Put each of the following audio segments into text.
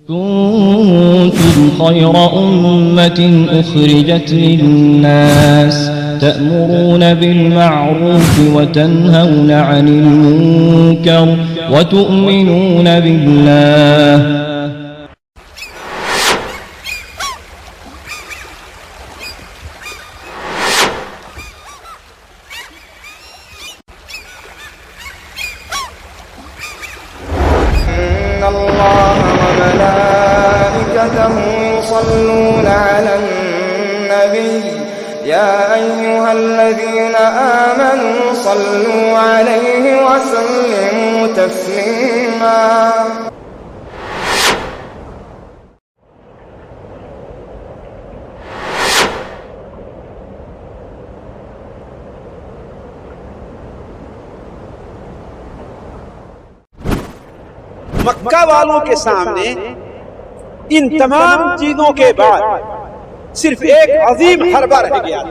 كنتم خير أمة أخرجت للناس تأمرون بالمعروف وتنهون عن المنكر وتؤمنون بالله. يصلون على النبي يا أيها الذين آمنوا صلوا عليه وسلموا تسليما. مکہ والوں کے سامنے ان تمام چیزوں کے بعد صرف ایک عظیم حربہ رہ گیا،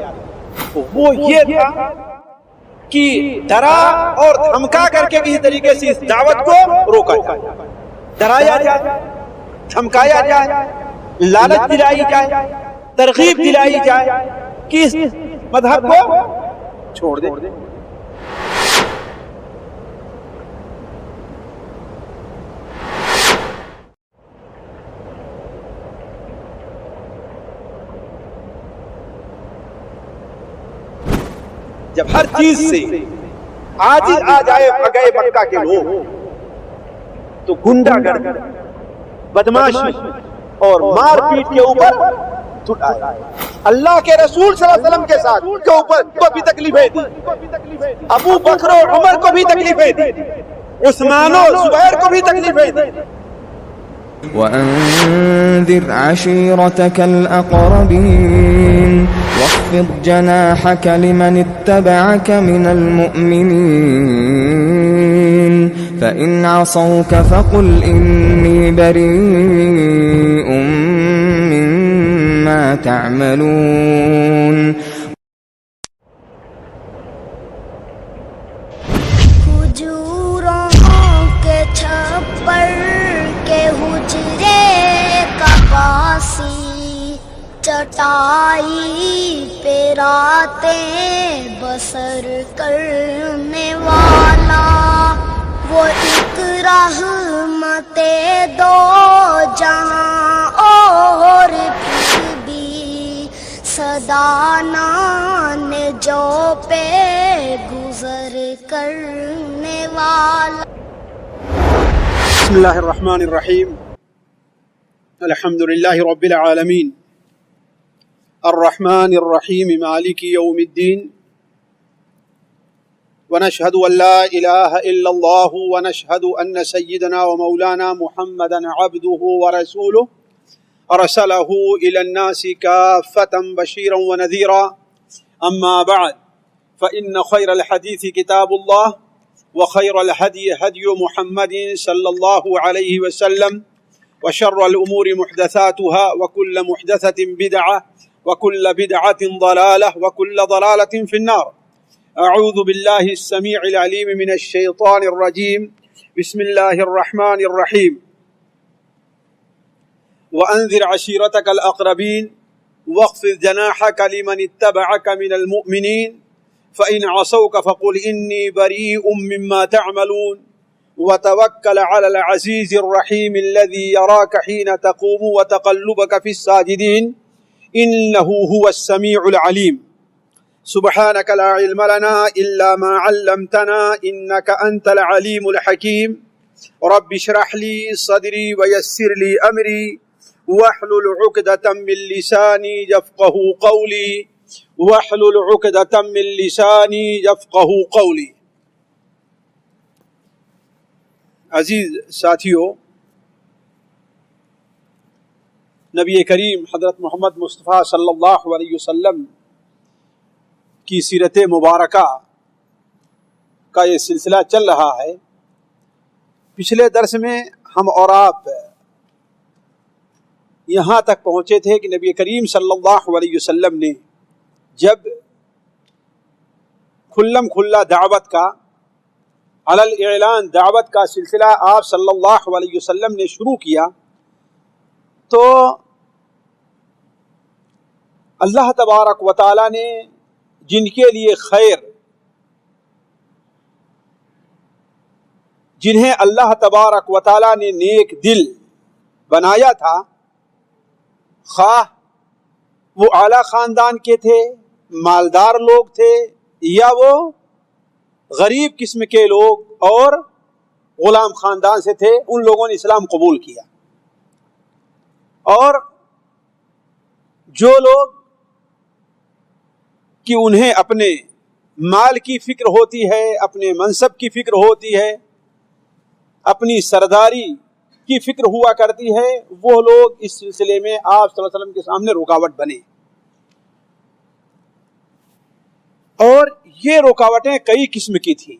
وہ یہ تھا کہ ڈرا اور دھمکا کر کے کسی طریقے سے اس دعوت کو روکا جائے، ڈرایا جائے، دھمکایا جائے، لالچ دلائی جائے، ترغیب دلائی جائے کہ اس مذہب کو چھوڑ دیں۔ جب ہر چیز سے عاجز آ جائے گئے مکہ کے لوگ تو گنڈا گردی، بدماشی اور مار پیٹ کے اوپر ٹوٹ آئے۔ اللہ کے رسول صلی اللہ علیہ وسلم کے ساتھ کے اوپر کو بھی تکلیفیں دی، ابو بکر اور عمر کو بھی تکلیفیں دی، عثمان اور زبیر کو بھی تکلیفیں دی۔ وأنذر عشيرتك الأقربين واخفض جناحك لمن اتبعك من المؤمنين فإن عصوك فقل إني بريء مما تعملون۔ چٹائی پہ راتیں بسر کرنے والا، وہ ایک رحمت دو جہاں اور پھر بھی صدانان جو پہ گزر کرنے والا۔ بسم اللہ الرحمن الرحیم، الحمد للہ رب العالمین، الرحمن الرحیم، مالک یوم الدین، ونشهد ان لا الہ الا اللہ ونشهد ان سیدنا ومولانا محمدا عبده ورسوله ارسله الى الناس کافة بشیرا ونذیرا، اما بعد فإن خیر الحدیث کتاب اللہ وخیر الهدی هدی محمد صلی اللہ علیہ وسلم وشر الأمور محدثاتها وكل محدثة بدعة وكل بدعة ضلالة وكل ضلالة في النار۔ أعوذ بالله السميع العليم من الشيطان الرجيم، بسم الله الرحمن الرحيم۔ وأنذر عشيرتك الأقربين واخفض جناحك لمن اتبعك من المؤمنين فإن عصوك فقل إني بريء مما تعملون وتوكل على العزيز الرحيم الذي يراك حين تقوم وتقلبك في الساجدين إنه هو السميع العليم۔ سبحانك لا علم لنا إلا ما علمتنا إنك أنت العليم الحكيم۔ رب اشرح لي صدري ويسر لي أمري واحلل عقدة من لساني يفقهوا قولي واحلل عقدة من لساني يفقهوا قولي۔ عزیز ساتھیو، نبی کریم حضرت محمد مصطفیٰ صلی اللہ علیہ وسلم کی سیرت مبارکہ کا یہ سلسلہ چل رہا ہے۔ پچھلے درس میں ہم اور آپ یہاں تک پہنچے تھے کہ نبی کریم صلی اللہ علیہ وسلم نے جب کھلم کھلا دعوت کا علل اعلان دعوت کا سلسلہ آپ صلی اللہ علیہ وسلم نے شروع کیا تو اللہ تبارک و تعالی نے جن کے لیے خیر، جنہیں اللہ تبارک و تعالی نے نیک دل بنایا تھا، خواہ وہ اعلی خاندان کے تھے، مالدار لوگ تھے، یا وہ غریب قسم کے لوگ اور غلام خاندان سے تھے، ان لوگوں نے اسلام قبول کیا۔ اور جو لوگ کہ انہیں اپنے مال کی فکر ہوتی ہے، اپنے منصب کی فکر ہوتی ہے، اپنی سرداری کی فکر ہوا کرتی ہے، وہ لوگ اس سلسلے میں آپ صلی اللہ علیہ وسلم کے سامنے رکاوٹ بنے۔ اور یہ رکاوٹیں کئی قسم کی تھیں،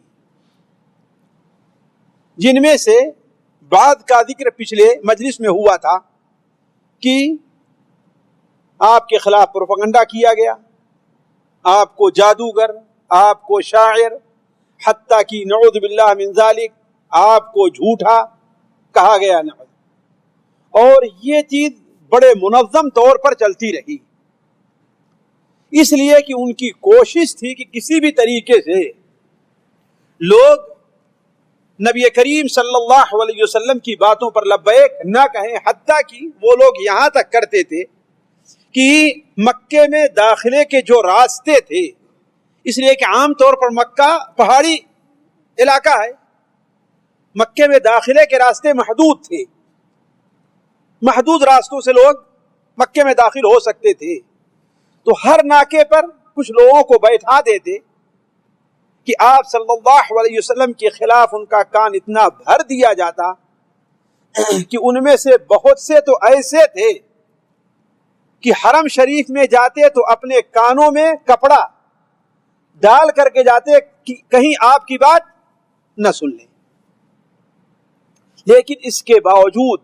جن میں سے بعد کا ذکر پچھلے مجلس میں ہوا تھا کہ آپ کے خلاف پروپیگنڈا کیا گیا، آپ کو جادوگر، آپ کو شاعر، حتیٰ کہ نعوذ باللہ من ذالک آپ کو جھوٹا کہا گیا۔ اور یہ چیز بڑے منظم طور پر چلتی رہی، اس لیے کہ ان کی کوشش تھی کہ کسی بھی طریقے سے لوگ نبی کریم صلی اللہ علیہ وسلم کی باتوں پر لبیک نہ کہیں، حتیٰ کہ وہ لوگ یہاں تک کرتے تھے کہ مکے میں داخلے کے جو راستے تھے، اس لیے کہ عام طور پر مکہ پہاڑی علاقہ ہے، مکے میں داخلے کے راستے محدود تھے، محدود راستوں سے لوگ مکے میں داخل ہو سکتے تھے، تو ہر ناکے پر کچھ لوگوں کو بیٹھا دیتے کہ آپ صلی اللہ علیہ وسلم کے خلاف ان کا کان اتنا بھر دیا جاتا کہ ان میں سے بہت سے تو ایسے تھے کہ حرم شریف میں جاتے تو اپنے کانوں میں کپڑا ڈال کر کے جاتے کہ کہیں آپ کی بات نہ سن لیں۔ لیکن اس کے باوجود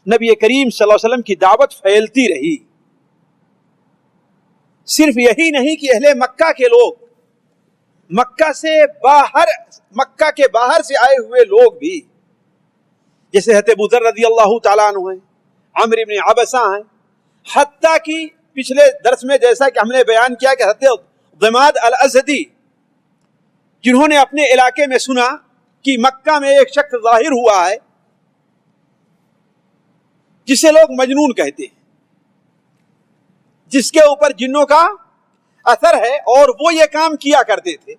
نبی کریم صلی اللہ علیہ وسلم کی دعوت پھیلتی رہی۔ صرف یہی نہیں کہ اہل مکہ کے لوگ، مکہ سے باہر، مکہ کے باہر سے آئے ہوئے لوگ بھی، جیسے حضرت ابو ذر رضی اللہ تعالیٰ عنہ ہیں، عمرو بن عبسہ ہیں، حتیٰ کہ پچھلے درس میں جیسا کہ ہم نے بیان کیا کہ حضرت ضماد الازدی، جنہوں نے اپنے علاقے میں سنا کہ مکہ میں ایک شخص ظاہر ہوا ہے جسے لوگ مجنون کہتے ہیں، جس کے اوپر جنوں کا اثر ہے، اور وہ یہ کام کیا کرتے تھے،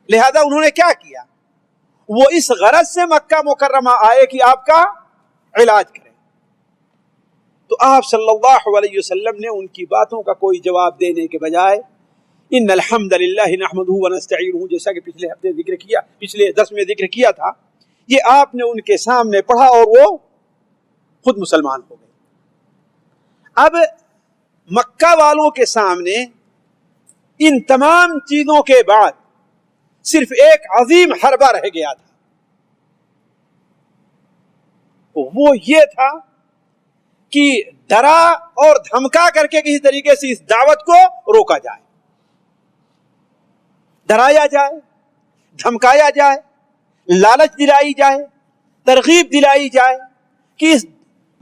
لہذا انہوں نے کیا کیا، وہ اس غرض سے مکہ مکرمہ آئے کہ آپ کا علاج کریں۔ تو آپ صلی اللہ علیہ وسلم نے ان کی باتوں کا کوئی جواب دینے کے بجائے ان الحمد للہ نحمدہ ونستعینہ، جیسا کہ پچھلے ہفتے ذکر کیا، پچھلے درس میں ذکر کیا تھا، یہ آپ نے ان کے سامنے پڑھا اور وہ خود مسلمان ہو گئے۔ اب مکہ والوں کے سامنے ان تمام چیزوں کے بعد صرف ایک عظیم حربہ رہ گیا تھا، وہ یہ تھا کہ ڈرا اور دھمکا کر کے کسی طریقے سے اس دعوت کو روکا جائے، ڈرایا جائے، دھمکایا جائے، لالچ دلائی جائے، ترغیب دلائی جائے کہ اس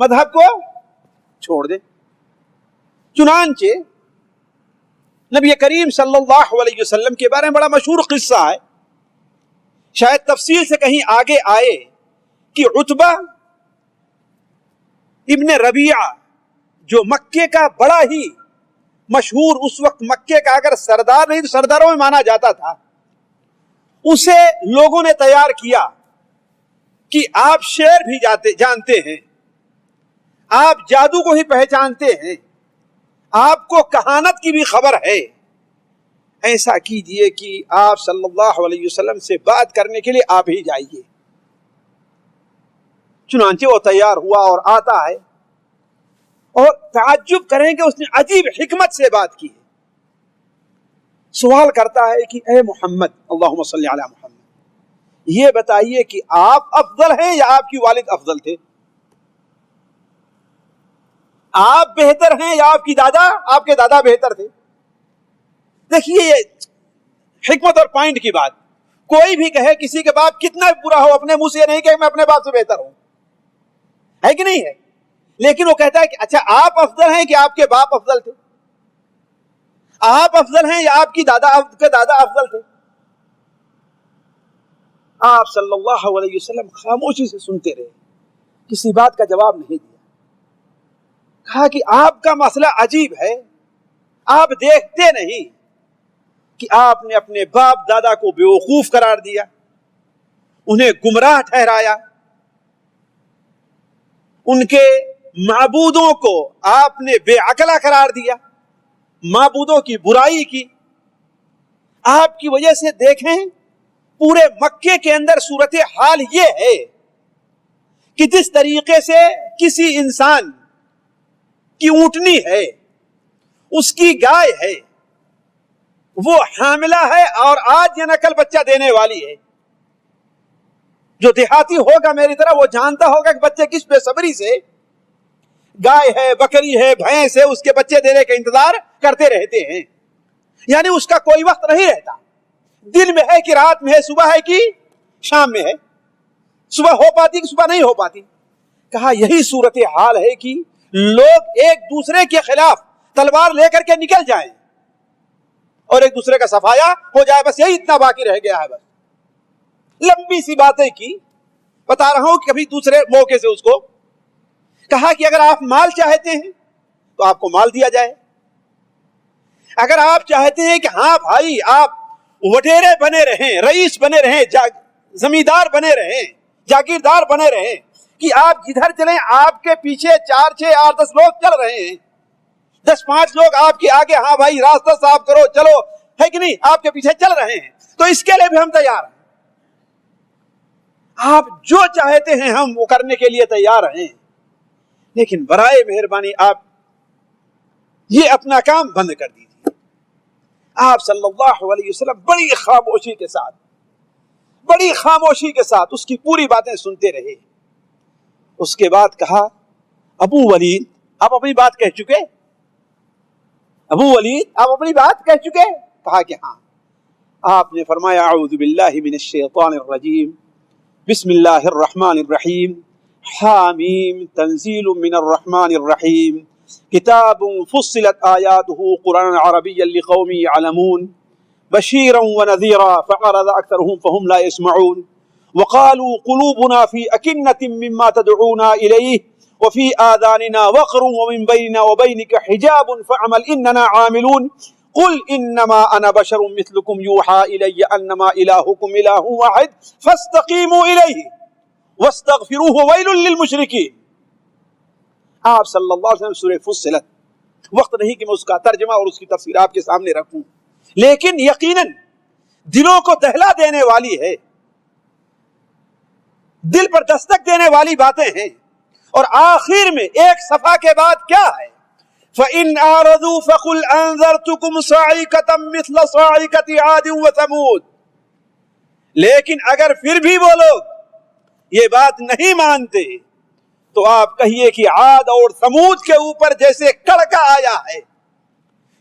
مذہب کو چھوڑ دیں۔ چنانچہ نبی کریم صلی اللہ علیہ وسلم کے بارے میں بڑا مشہور قصہ ہے، شاید تفصیل سے کہیں آگے آئے، کہ عتبہ ابن ربیعہ جو مکے کا بڑا ہی مشہور، اس وقت مکے کا اگر سردار نہیں تو سرداروں میں مانا جاتا تھا، اسے لوگوں نے تیار کیا کہ آپ شعر بھی جانتے ہیں، آپ جادو کو ہی پہچانتے ہیں، آپ کو کہانت کی بھی خبر ہے، ایسا کیجئے کہ آپ صلی اللہ علیہ وسلم سے بات کرنے کے لیے آپ ہی جائیے۔ چنانچہ وہ تیار ہوا اور آتا ہے، اور تعجب کریں کہ اس نے عجیب حکمت سے بات کی ہے۔ سوال کرتا ہے کہ اے محمد، اللہم صلی علی محمد، یہ بتائیے کہ آپ افضل ہیں یا آپ کی والد افضل تھے؟ آپ بہتر ہیں یا آپ کے دادا بہتر تھے؟ دیکھیے حکمت اور پوائنٹ کی بات. کوئی بھی کہے کسی کے باپ کتنا برا ہو، اپنے منہ سے نہیں کہ میں اپنے باپ سے بہتر ہوں، ہے کہ نہیں ہے؟ لیکن وہ کہتا ہے کہ اچھا آپ افضل ہیں کہ آپ کے باپ افضل تھے؟ آپ افضل ہیں یا آپ کے دادا افضل تھے؟ آپ صلی اللہ علیہ وسلم خاموشی سے سنتے رہے، کسی بات کا جواب نہیں دیا. کہا کہ آپ کا مسئلہ عجیب ہے، آپ دیکھتے نہیں کہ آپ نے اپنے باپ دادا کو بیوقوف قرار دیا، انہیں گمراہ ٹھہرایا، ان کے معبودوں کو آپ نے بے عقلا قرار دیا، معبودوں کی برائی کی. آپ کی وجہ سے دیکھیں پورے مکے کے اندر صورتحال یہ ہے کہ جس طریقے سے کسی انسان کی اونٹنی ہے، اس کی گائے ہے، وہ حاملہ ہے اور آج یہ نقل بچہ دینے والی ہے. جو دیہاتی ہوگا میری طرح وہ جانتا ہوگا کہ بچے کس بے صبری سے گائے ہے، بکری ہے، بھینس ہے، اس کے بچے دینے کا انتظار کرتے رہتے ہیں. یعنی اس کا کوئی وقت نہیں رہتا، دن میں ہے کہ رات میں ہے، صبح ہے کہ شام میں ہے، صبح ہو پاتی کہ صبح نہیں ہو پاتی. کہا یہی صورتحال ہے کہ لوگ ایک دوسرے کے خلاف تلوار لے کر کے نکل جائیں اور ایک دوسرے کا صفایا ہو جائے، بس یہی اتنا باقی رہ گیا ہے. بس لمبی سی باتیں کی، بتا رہا ہوں کہ کبھی دوسرے موقع سے اس کو کہا کہ اگر آپ مال چاہتے ہیں تو آپ کو مال دیا جائے، اگر آپ چاہتے ہیں کہ ہاں بھائی آپ وڈیرے بنے رہیں، رئیس بنے رہیں، زمیندار بنے رہیں، جاگیردار بنے رہیں، کہ آپ جدھر چلیں آپ کے پیچھے 4 6 8 10 لوگ چل رہے ہیں، 10 5 لوگ آپ کے آگے ہاں بھائی راستہ صاف کرو چلو، ہے کہ نہیں، آپ کے پیچھے چل رہے ہیں، تو اس کے لیے بھی ہم تیار ہیں. آپ جو چاہتے ہیں ہم وہ کرنے کے لیے تیار ہیں، لیکن برائے مہربانی آپ یہ اپنا کام بند کر دیجیے. آپ صلی اللہ علیہ وسلم بڑی خاموشی کے ساتھ اس کی پوری باتیں سنتے رہے. اس کے بعد کہا ابو ولید آپ اپنی بات کہہ چکے؟ ابو ولید آپ اپنی بات کہہ چکے؟ کہا کہ ہاں. آپ نے فرمایا اعوذ باللہ من الشیطان الرجیم بسم اللہ الرحمن الرحیم حامیم تنزیل من الرحمن الرحیم کتاب فصلت آیاته قرآن عربیا لقوم يعلمون بشیرا ونذیرا فعرض اکثرهم فهم لا يسمعون وقالوا قلوبنا في أكنة مما تدعونا إليه وفي آذاننا وقر ومن بيننا وبينك حجاب فاعمل إننا عاملون قل إنما أنا بشر مثلكم يوحى إلي أنما إلهكم إله واحد فاستقيموا إليه واستغفروه ويل للمشركين. آپ صلی اللہ علیہ وسلم سورہ فصلت، وقت نہیں کہ میں اس کا ترجمہ اور اس کی تفسیر آپ کے سامنے رکھوں، لیکن یقیناً دلوں کو دہلا دینے والی ہے، دل پر دستک دینے والی باتیں ہیں. اور آخر میں ایک صفحہ کے بعد کیا ہے؟ فَإِنْ أَعْرَضُوا فَقُلْ أَنذَرْتُكُمْ صَاعِقَةً مِثْلَ صَاعِقَةِ عَادٍ وَثَمُودَ. لیکن اگر پھر بھی وہ لوگ یہ بات نہیں مانتے تو آپ کہیے کہ عاد اور ثمود کے اوپر جیسے کڑکا آیا ہے،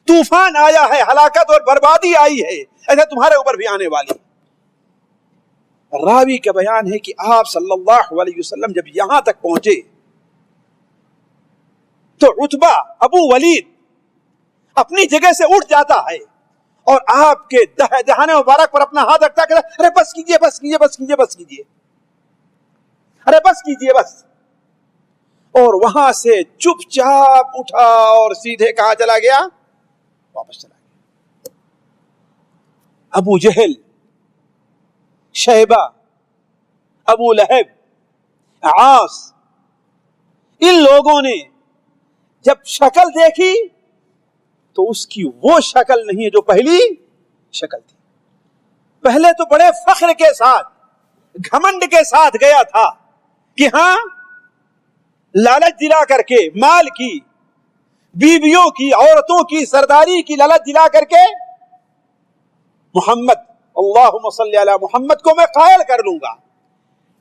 طوفان آیا ہے، ہلاکت اور بربادی آئی ہے، ایسا تمہارے اوپر بھی آنے والی. راوی کا بیان ہے کہ آپ صلی اللہ علیہ وسلم جب یہاں تک پہنچے تو عتبہ ابو ولید اپنی جگہ سے اٹھ جاتا ہے اور آپ کے دہانے مبارک پر اپنا ہاتھ رکھتا ہے، ارے بس کیجئے بس کیجئے بس کیجئے بس کیجئے، ارے بس کیجئے بس. اور وہاں سے چپ چاپ اٹھا اور سیدھے کہاں چلا گیا؟ واپس چلا گیا. ابو جہل، شیبہ، ابو لہب، عاص، ان لوگوں نے جب شکل دیکھی تو اس کی وہ شکل نہیں ہے جو پہلی شکل تھی. پہلے تو بڑے فخر کے ساتھ، گھمنڈ کے ساتھ گیا تھا کہ ہاں لالچ دلا کر کے، مال کی، بیویوں کی، عورتوں کی سرداری کی لالچ دلا کر کے محمد اللہم صلی علی محمد کو میں قائل کر لوں گا.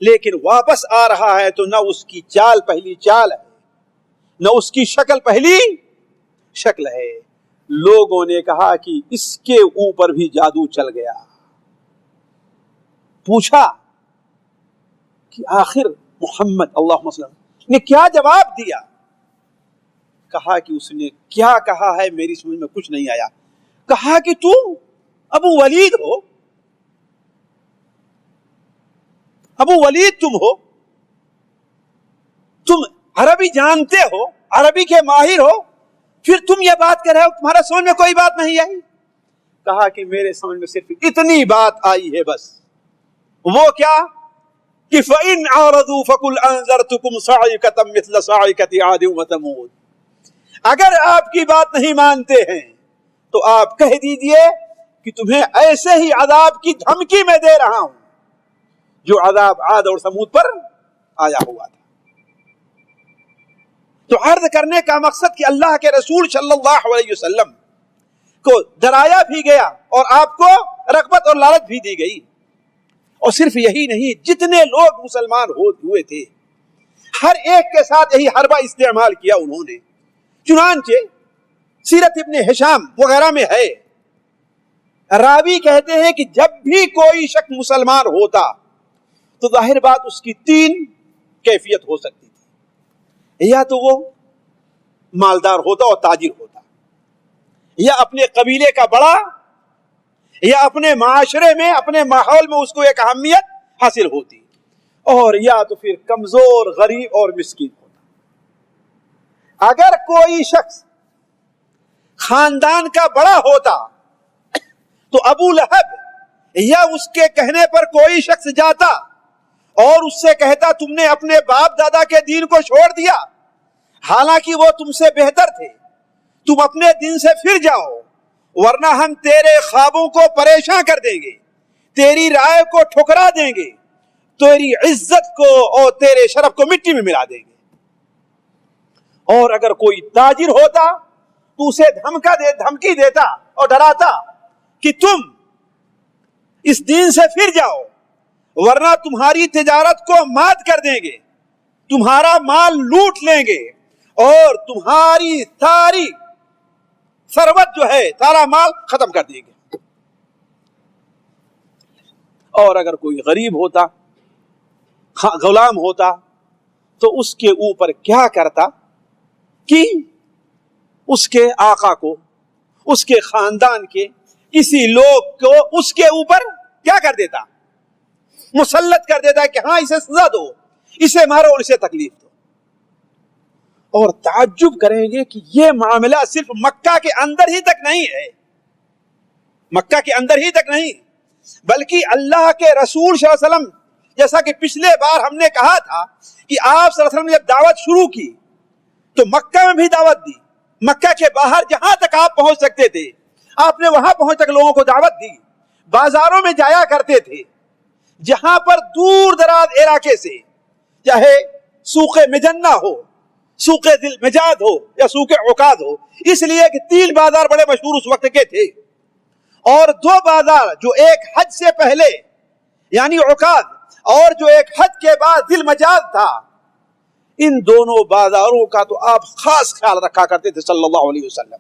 لیکن واپس آ رہا ہے تو نہ اس کی چال پہلی چال ہے، نہ اس کی شکل پہلی شکل ہے. لوگوں نے کہا کہ اس کے اوپر بھی جادو چل گیا. پوچھا کہ آخر محمد اللہم صلی اللہ علیہ وسلم نے کیا جواب دیا؟ کہا کہ اس نے کیا کہا ہے میری سمجھ میں کچھ نہیں آیا. کہا کہ تم ابو ولید ہو، ابو ولید تم ہو، تم عربی جانتے ہو، عربی کے ماہر ہو، پھر تم یہ بات کر رہے ہو تمہارا سمجھ میں کوئی بات نہیں آئی؟ کہا کہ میرے سمجھ میں صرف اتنی بات آئی ہے بس. وہ کیا کہ فَإِنْ عَارَضُوا فَقُلْ أَنذَرْتُكُمْ صَاعِقَةً مِثْلَ صَاعِقَةِ عَادٍ وَثَمُودَ. اگر آپ کی بات نہیں مانتے ہیں تو آپ کہہ دیجئے کہ تمہیں ایسے ہی عذاب کی دھمکی میں دے رہا ہوں جو عذاب عاد اور سمود پر آیا ہوا تھا. تو عرض کرنے کا مقصد کہ اللہ کے رسول صلی اللہ علیہ وسلم کو ڈرایا بھی گیا اور آپ کو رغبت اور لالچ بھی دی گئی. اور صرف یہی نہیں، جتنے لوگ مسلمان ہوئے تھے ہر ایک کے ساتھ یہی حربہ استعمال کیا انہوں نے. چنانچہ سیرت ابن ہشام وغیرہ میں ہے، راوی کہتے ہیں کہ جب بھی کوئی شخص مسلمان ہوتا تو ظاہر بات اس کی تین کیفیت ہو سکتی تھی. یا تو وہ مالدار ہوتا اور تاجر ہوتا، یا اپنے قبیلے کا بڑا، یا اپنے معاشرے میں اپنے ماحول میں اس کو ایک اہمیت حاصل ہوتی، اور یا تو پھر کمزور غریب اور مسکین ہوتا. اگر کوئی شخص خاندان کا بڑا ہوتا تو ابو لہب یا اس کے کہنے پر کوئی شخص جاتا اور اس سے کہتا تم نے اپنے باپ دادا کے دین کو چھوڑ دیا، حالانکہ وہ تم سے بہتر تھے، تم اپنے دین سے پھر جاؤ ورنہ ہم تیرے خوابوں کو پریشان کر دیں گے، تیری رائے کو ٹھکرا دیں گے، تیری عزت کو اور تیرے شرف کو مٹی میں ملا دیں گے. اور اگر کوئی تاجر ہوتا تو اسے دھمکی دیتا اور ڈراتا کہ تم اس دین سے پھر جاؤ ورنہ تمہاری تجارت کو مات کر دیں گے، تمہارا مال لوٹ لیں گے اور تمہاری ساری ثروت جو ہے سارا مال ختم کر دیں گے. اور اگر کوئی غریب ہوتا، غلام ہوتا، تو اس کے اوپر کیا کرتا کہ اس کے آقا کو، اس کے خاندان کے کسی لوگ کو اس کے اوپر کیا کر دیتا؟ مسلط کر دیتا کہ ہاں اسے سزا دو، اسے مارو اور اسے تکلیف دو. اور تعجب کریں گے کہ یہ معاملہ صرف مکہ کے اندر ہی تک نہیں ہے، مکہ کے اندر ہی تک نہیں بلکہ اللہ کے رسول صلی اللہ علیہ وسلم، جیسا کہ پچھلے بار ہم نے کہا تھا کہ آپ صلی اللہ علیہ وسلم نے جب دعوت شروع کی تو مکہ میں بھی دعوت دی، مکہ کے باہر جہاں تک آپ پہنچ سکتے تھے آپ نے وہاں پہنچ تک لوگوں کو دعوت دی. بازاروں میں جایا کرتے تھے جہاں پر دور دراز علاقے سے، چاہے سوق مجنہ ہو، سوق دل مجاد ہو یا سوق عکاظ ہو، اس لیے کہ 3 بازار بڑے مشہور اس وقت کے تھے، اور 2 بازار جو ایک حج سے پہلے یعنی عکاظ اور جو ایک حج کے بعد دل مجاد تھا، ان دونوں بازاروں کا تو آپ خاص خیال رکھا کرتے تھے صلی اللہ علیہ وسلم.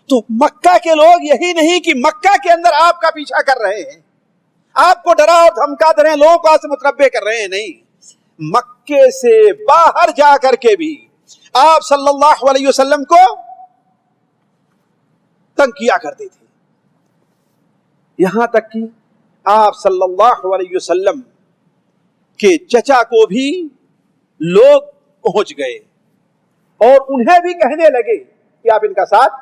تو مکہ کے لوگ یہی نہیں کہ مکہ کے اندر آپ کا پیچھا کر رہے ہیں، آپ کو ڈرا اور دھمکا دے رہے ہیں، لوگوں کو آپ سے متنبع کر رہے ہیں، نہیں، مکے سے باہر جا کر کے بھی آپ صلی اللہ علیہ وسلم کو تنگ کیا کرتے تھے. یہاں تک کہ آپ صلی اللہ علیہ وسلم کے چچا کو بھی لوگ پہنچ گئے اور انہیں بھی کہنے لگے کہ آپ ان کا ساتھ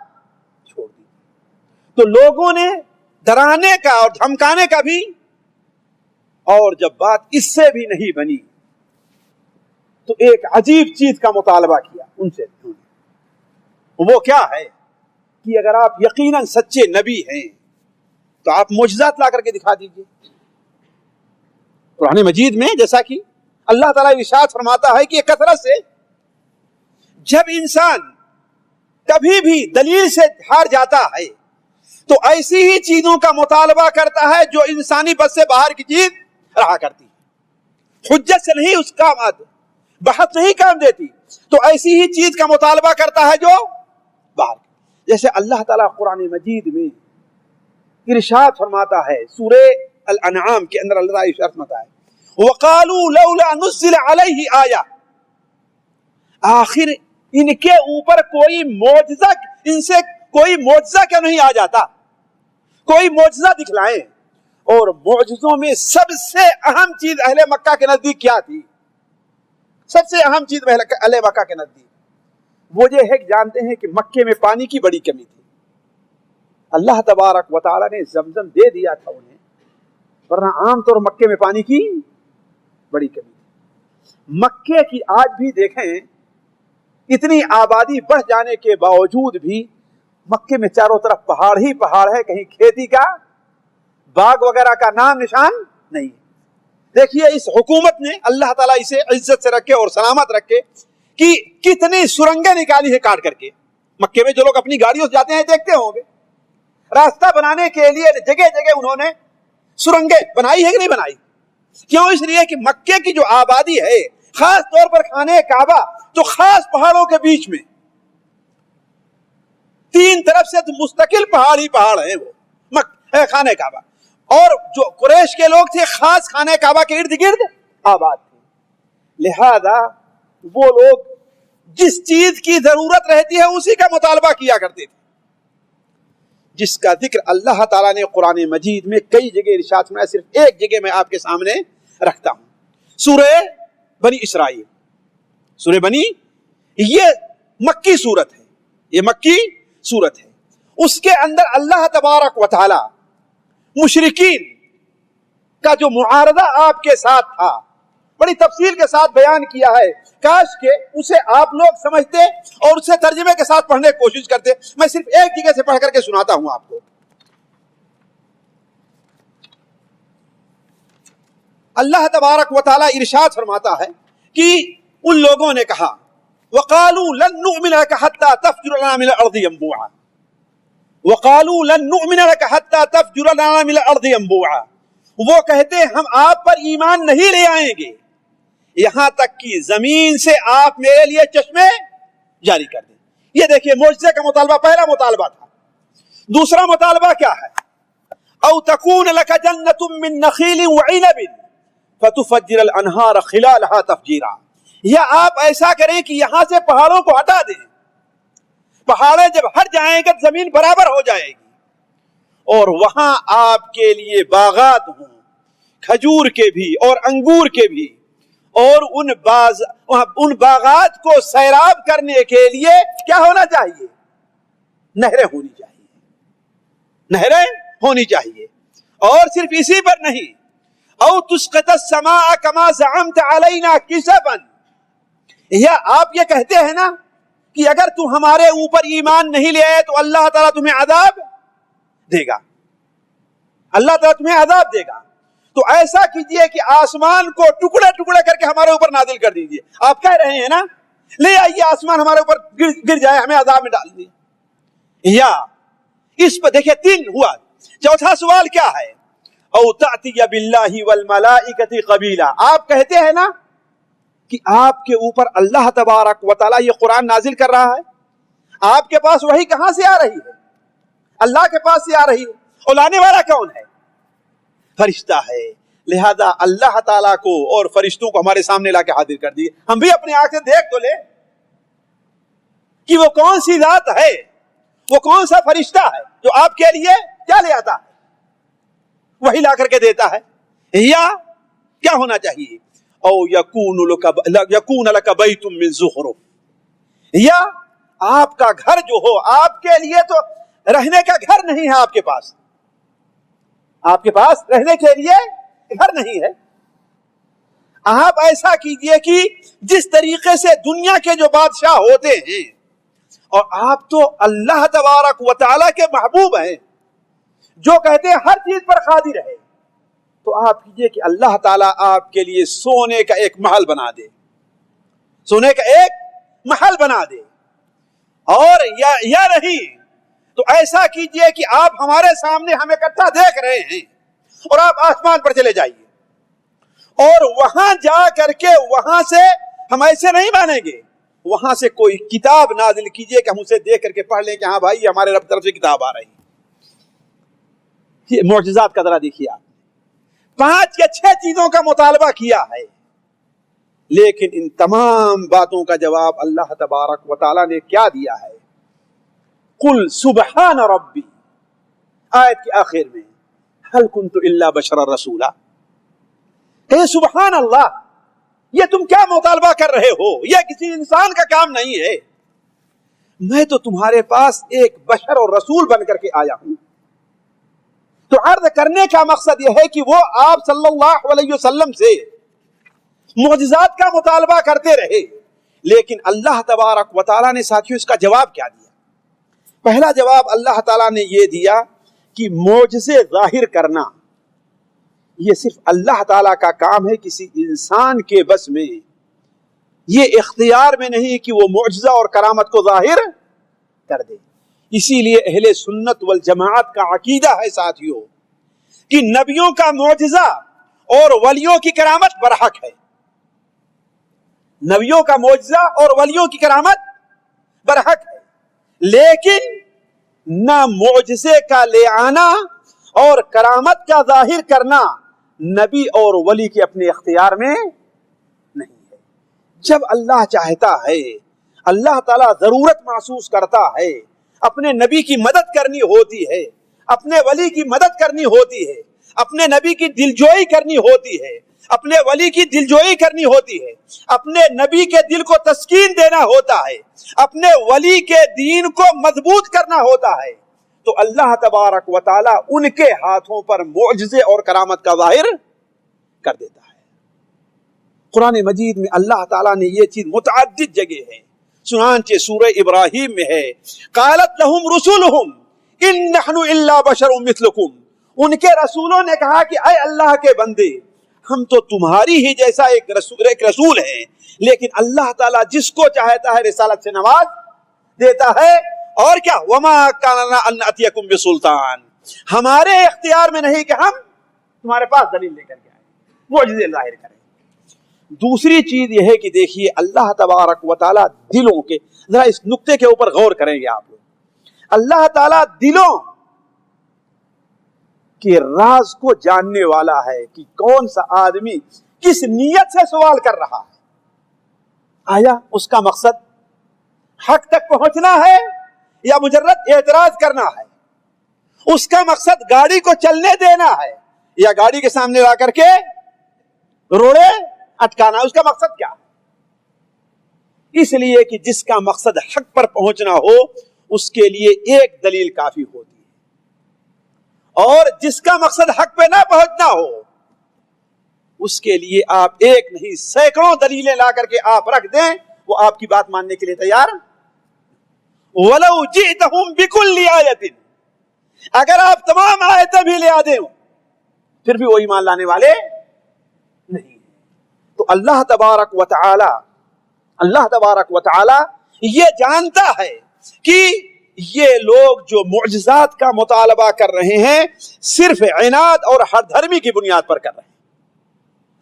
چھوڑ دیجیے. تو لوگوں نے ڈرانے کا اور دھمکانے کا بھی، اور جب بات اس سے بھی نہیں بنی تو ایک عجیب چیز کا مطالبہ کیا ان سے. وہ کیا ہے کہ اگر آپ یقیناً سچے نبی ہیں تو آپ معجزات لا کر کے دکھا دیجئے. قرآن مجید میں جیسا کہ اللہ تعالیٰ ارشاد فرماتا ہے کہ کثرت سے جب انسان کبھی بھی دلیل سے ہار جاتا ہے تو ایسی ہی چیزوں کا مطالبہ کرتا ہے جو انسانی بس سے باہر کی چیز رہا کرتی ہے. حجت سے نہیں اس کا بحث نہیں کام دیتی، تو ایسی ہی چیز کا مطالبہ کرتا ہے جو باہر. جیسے اللہ تعالیٰ قرآن مجید میں ارشاد فرماتا ہے سورہ الانعام کے اندر، اللہ تعالیٰ ارشاد فرماتا ہے وَقَالُوا لَوْلَا نُزِّلَ عَلَيْهِ آیَةٌ، آخر ان کے اوپر کوئی معجزہ، ان سے کوئی معجزہ کیوں نہیں آ جاتا، کوئی معجزہ دکھلائیں۔ اور معجزوں میں سب سے اہم چیز اہل مکہ کے نزدیک کیا تھی؟ سب سے اہم چیز اہل مکہ کے نزدیک وہ یہ ہے کہ جانتے ہیں کہ مکے میں پانی کی بڑی کمی تھی، اللہ تبارک و تعالیٰ نے زمزم دے دیا تھا انہیں، ورنہ عام طور مکے میں پانی کی بڑی کمی تھی۔ مکے کی آج بھی دیکھیں اتنی آبادی بڑھ جانے کے باوجود بھی مکے میں چاروں طرف پہاڑ ہی پہاڑ ہے، کہیں کھیتی کا باغ وغیرہ کا نام نشان نہیں۔ دیکھیے اس حکومت نے، اللہ تعالیٰ اسے عزت سے رکھے اور سلامت رکھے، کہ کتنی سرنگیں نکالی ہے کاٹ کر کے۔ مکے میں جو لوگ اپنی گاڑیوں سے جاتے ہیں دیکھتے ہوں گے، راستہ بنانے کے لیے جگہ جگہ انہوں نے سرنگیں بنائی ہے کہ نہیں بنائی؟ کیوں؟ اس لیے کہ مکے کی جو آبادی ہے، خاص طور پر خانہ کعبہ جو خاص پہاڑوں کے بیچ میں، تین طرف سے مستقل پہاڑ ہی پہاڑ ہیں، وہ خانہ کعبہ، اور جو قریش کے لوگ تھے خاص خانہ کعبہ کے ارد گرد آباد تھے، لہذا وہ لوگ جس چیز کی ضرورت رہتی ہے اسی کا مطالبہ کیا کرتے تھے، جس کا ذکر اللہ تعالیٰ نے قرآن مجید میں کئی جگہ ارشاد فرمایا۔ صرف ایک جگہ میں آپ کے سامنے رکھتا ہوں، سورہ بنی اسرائیل، سورہ بنی، یہ مکی صورت ہے، یہ مکی صورت ہے، اس کے اندر اللہ تبارک و تعالی مشرکین کا جو معارضہ آپ کے ساتھ تھا بڑی تفصیل کے ساتھ بیان کیا ہے، کاش کہ اسے آپ لوگ سمجھتے اور اسے ترجمے کے ساتھ پڑھنے کی کوشش کرتے۔ میں صرف ایک جگہ سے پڑھ کر کے سناتا ہوں آپ کو۔ اللہ تبارک و تعالی ارشاد فرماتا ہے کہ ان لوگوں نے کہا وَقَالُوا لَن نُؤْمِنَ لَكَ حَتَّى تَفْجُرَ لَنَا مِنَ الْأَرْضِ يَنبُوعًا، وَقَالُوا لَن نُؤْمِنَ لَكَ حَتَّى تَفْجُرَ لَنَا مِنَ الْأَرْضِ يَنبُوعًا، وہ کہتے ہم آپ پر ایمان نہیں لے آئیں گے یہاں تک کہ زمین سے آپ میرے لیے چشمے جاری کر دیں۔ یہ دیکھیے معجزے کا مطالبہ پہلا مطالبہ تھا۔ دوسرا مطالبہ کیا ہے؟ او تکون لک جنۃ من نخیل وعنب فتفجر الانہار خلالها تفجیرا، یا آپ ایسا کریں کہ یہاں سے پہاڑوں کو ہٹا دیں، پہاڑیں جب ہٹ جائیں گے زمین برابر ہو جائے گی، اور وہاں آپ کے لیے باغات ہوں، کھجور کے بھی اور انگور کے بھی، اور ان باغات کو سیراب کرنے کے لیے کیا ہونا چاہیے؟ نہریں ہونی چاہیے، نہریں ہونی چاہیے۔ اور صرف اسی پر نہیں، او تسقط السماء كما زعمت علينا كسفا، یا آپ یہ کہتے ہیں نا کہ اگر تم ہمارے اوپر ایمان نہیں لے آئے تو اللہ تعالیٰ تمہیں عذاب دے گا، اللہ تعالیٰ تمہیں عذاب دے گا، تو ایسا کیجئے کہ آسمان کو ٹکڑے ٹکڑے کر کے ہمارے اوپر نازل کر دیجئے۔ آپ کہہ رہے ہیں نا لے آئیے آسمان ہمارے اوپر گر جائے، ہمیں عذاب میں ڈال دیجئے۔ یا اس پر دیکھیں تین ہوا۔ چوتھا سوال کیا ہے؟ او تأتی باللہ والملائکۃ قبیلا، آپ کہتے ہیں نا کہ آپ کے اوپر اللہ تبارک و تعالیٰ یہ قرآن نازل کر رہا ہے، آپ کے پاس وحی کہاں سے آ رہی ہے؟ اللہ کے پاس سے آ رہی ہے، اور لانے والا کون ہے؟ فرشتہ ہے، لہذا اللہ تعالیٰ کو اور فرشتوں کو ہمارے سامنے لا کے حاضر کر دیے، ہم بھی اپنی آنکھ سے دیکھ تو لیں کہ وہ کون سی ذات ہے، وہ کون سا فرشتہ ہے جو آپ کے لیے کیا لے آتا ہے؟ وہی لا کر کے دیتا ہے۔ یا کیا ہونا چاہیے؟ او یکون لک بیت من زخرف، یا آپ کا گھر جو ہو، آپ کے لیے تو رہنے کا گھر نہیں ہے، آپ کے پاس رہنے کے لیے گھر نہیں ہے۔ آپ ایسا کیجئے کہ جس طریقے سے دنیا کے جو بادشاہ ہوتے ہیں، اور آپ تو اللہ تبارک و تعالیٰ کے محبوب ہیں جو کہتے ہیں ہر چیز پر قادر ہے، تو آپ کیجئے کہ اللہ تعالیٰ آپ کے لیے سونے کا ایک محل بنا دے، سونے کا ایک محل بنا دے، اور یا نہیں تو ایسا کیجئے کہ آپ ہمارے سامنے ہمیں اکٹھا دیکھ رہے ہیں اور آپ آسمان پر چلے جائیے، اور وہاں جا کر کے وہاں سے ہم ایسے نہیں مانیں گے وہاں سے کوئی کتاب نازل کیجئے کہ ہم اسے دیکھ کر کے پڑھ لیں کہ ہاں بھائی یہ ہمارے رب طرف سے کتاب آ رہی ہے. یہ معجزات کا ذرا دیکھیے آپ 5 یا 6 چیزوں کا مطالبہ کیا ہے، لیکن ان تمام باتوں کا جواب اللہ تبارک و تعالی نے کیا دیا ہے؟ قل سبحان ربی، آیت کے آخر میں هل كنت الا بشرا رسولا، کہ سبحان اللہ، یہ تم کیا مطالبہ کر رہے ہو؟ یہ کسی انسان کا کام نہیں ہے، میں تو تمہارے پاس ایک بشر اور رسول بن کر کے آیا ہوں. تو عرض کرنے کا مقصد یہ ہے کہ وہ آپ صلی اللہ علیہ وسلم سے معجزات کا مطالبہ کرتے رہے، لیکن اللہ تبارک و تعالیٰ نے ساتھیوں اس کا جواب کیا دیا؟ پہلا جواب اللہ تعالیٰ نے یہ دیا کہ معجزے ظاہر کرنا یہ صرف اللہ تعالیٰ کا کام ہے، کسی انسان کے بس میں، یہ اختیار میں نہیں کہ وہ معجزہ اور کرامت کو ظاہر کر دے. اسی لیے اہل سنت والجماعت کا عقیدہ ہے ساتھیوں کہ نبیوں کا معجزہ اور ولیوں کی کرامت برحق ہے. نبیوں کا معجزہ اور ولیوں کی کرامت برحق ہے، لیکن نہ معجزے کا لے آنا اور کرامت کا ظاہر کرنا نبی اور ولی کے اپنے اختیار میں نہیں ہے. جب اللہ چاہتا ہے، اللہ تعالیٰ ضرورت محسوس کرتا ہے، اپنے نبی کی مدد کرنی ہوتی ہے، اپنے ولی کی مدد کرنی ہوتی ہے، اپنے نبی کی دلجوئی کرنی ہوتی ہے، اپنے ولی کی دلجوئی کرنی ہوتی ہے، اپنے نبی کے دل کو تسکین دینا ہوتا ہے، اپنے ولی کے دین کو مضبوط کرنا ہوتا ہے، تو اللہ تبارک و تعالی ان کے ہاتھوں پر معجزے اور کرامت کا ظاہر کر دیتا ہے. قرآن مجید میں اللہ تعالیٰ نے یہ چیز متعدد جگہ ہے، چنانچہ سورہ ابراہیم میں ہے قالت لهم رسلهم ان نحن الا بشر مثلكم، ان کے رسولوں نے کہا کہ اے اللہ کے بندے، ہم تو تمہاری ہی جیسا ایک رسول ہیں، لیکن اللہ تعالیٰ جس کو چاہتا ہے رسالت سے نواز دیتا ہے. اور کیا وما کان لنا ان نأتیکم بسلطان، ہمارے اختیار میں نہیں کہ ہم تمہارے پاس دلیل لے کر کے آئیں، معجزے ظاہر کریں. دوسری چیز یہ ہے کہ دیکھیے اللہ تبارک و تعالیٰ دلوں کے، ذرا اس نقطے کے اوپر غور کریں گے آپ لوگ، اللہ تعالیٰ دلوں کے راز کو جاننے والا ہے کہ کون سا آدمی کس نیت سے سوال کر رہا ہے. آیا اس کا مقصد حق تک پہنچنا ہے یا مجرد اعتراض کرنا ہے؟ اس کا مقصد گاڑی کو چلنے دینا ہے یا گاڑی کے سامنے لا کر کے روڑے اٹکانا؟ اس کا مقصد کیا ہے؟ اس لیے کہ جس کا مقصد حق پر پہنچنا ہو اس کے لیے ایک دلیل کافی ہوتی ہے، اور جس کا مقصد حق پہ نہ پہنچنا ہو اس کے لیے آپ ایک نہیں سینکڑوں دلیلیں لا کر کے آپ رکھ دیں، وہ آپ کی بات ماننے کے لیے تیار. وَلَوْ جِئْتَهُمْ بِكُلِّ آیَةٍ، اگر آپ تمام آیتیں بھی لے آدیں پھر بھی وہ ایمان لانے والے نہیں. تو اللہ تبارک و تعالی یہ جانتا ہے کہ یہ لوگ جو معجزات کا مطالبہ کر رہے ہیں صرف عناد اور ہر دھرمی کی بنیاد پر کر رہے ہیں،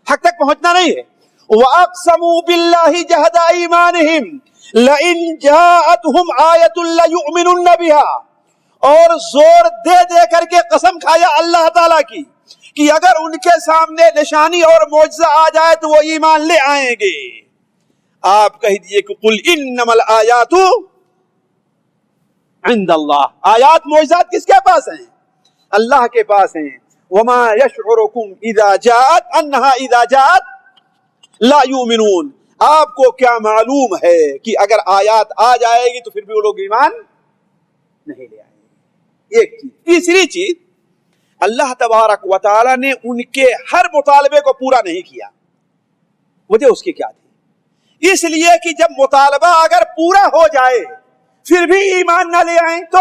حق تک پہنچنا نہیں ہے. وَأَقْسَمُوا بِاللَّهِ جَهْدَ أَيْمَانِهِمْ لَئِن جَاءَتْهُمْ آیَةٌ لَّيُؤْمِنُنَّ بِهَا، اور زور دے دے کر کے قسم کھایا اللہ تعالیٰ کی کہ اگر ان کے سامنے نشانی اور معجزہ آ جائے تو وہ ایمان لے آئیں گے. آپ کہہ دیئے کہ قُلْ إِنَّمَا الْآيَاتُ عِندَ اللَّهِ، آیات معجزات کس کے پاس ہیں؟ اللہ کے پاس ہیں. وَمَا يَشْعُرُكُمْ إِذَا جَاءَتْ أَنَّهَا إِذَا جَاءَتْ لَا يُؤْمِنُونَ، آپ کو کیا معلوم ہے کہ اگر آیات آ جائے گی تو پھر بھی وہ لوگ ایمان نہیں لے آئیں گے. ایک چیز. تیسری چیز، اللہ تبارک و تعالی نے ان کے ہر مطالبے کو پورا نہیں کیا. وجہ اس کی کیا تھی؟ اس لیے کہ جب مطالبہ اگر پورا ہو جائے پھر بھی ایمان نہ لے آئیں تو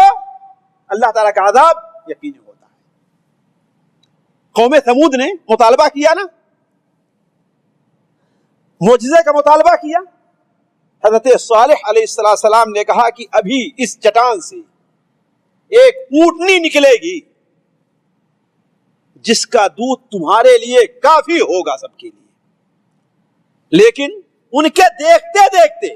اللہ تعالیٰ کا عذاب یقینی ہوتا ہے. قوم ثمود نے مطالبہ کیا نا، معجزے کا مطالبہ کیا. حضرت صالح علیہ السلام نے کہا کہ ابھی اس چٹان سے ایک اونٹنی نکلے گی جس کا دودھ تمہارے لیے کافی ہوگا سب کے لیے. لیکن ان کے دیکھتے دیکھتے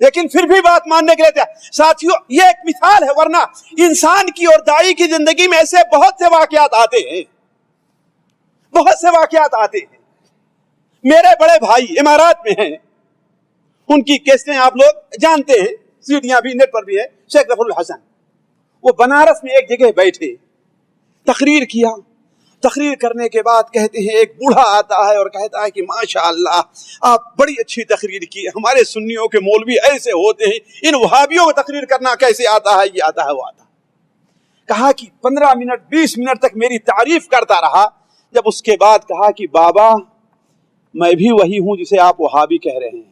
لیکن پھر بھی بات ماننے کے لیے تھا. ساتھیوں یہ ایک مثال ہے، ورنہ انسان کی اور داعی کی زندگی میں ایسے بہت سے واقعات آتے ہیں، بہت سے واقعات آتے ہیں. میرے بڑے بھائی امارات میں ہیں، ان کی کیسٹیں آپ لوگ جانتے ہیں، سیڈیاں بھی نیٹ پر بھی ہے. شیخ ظفر الحسن وہ بنارس میں ایک جگہ بیٹھے تقریر کیا. تقریر کرنے کے بعد کہتے ہیں ایک بوڑھا آتا ہے اور کہتا ہے کہ ماشاءاللہ آپ بڑی اچھی تقریر کی، ہمارے سنیوں کے مولوی ایسے ہوتے ہیں، ان وہابیوں کو تقریر کرنا کیسے آتا ہے، یہ آتا ہے وہ آتا ہے. کہا کہ 15 منٹ 20 منٹ تک میری تعریف کرتا رہا. جب اس کے بعد کہا کہ بابا میں بھی وہی ہوں جسے آپ وہابی کہہ رہے ہیں.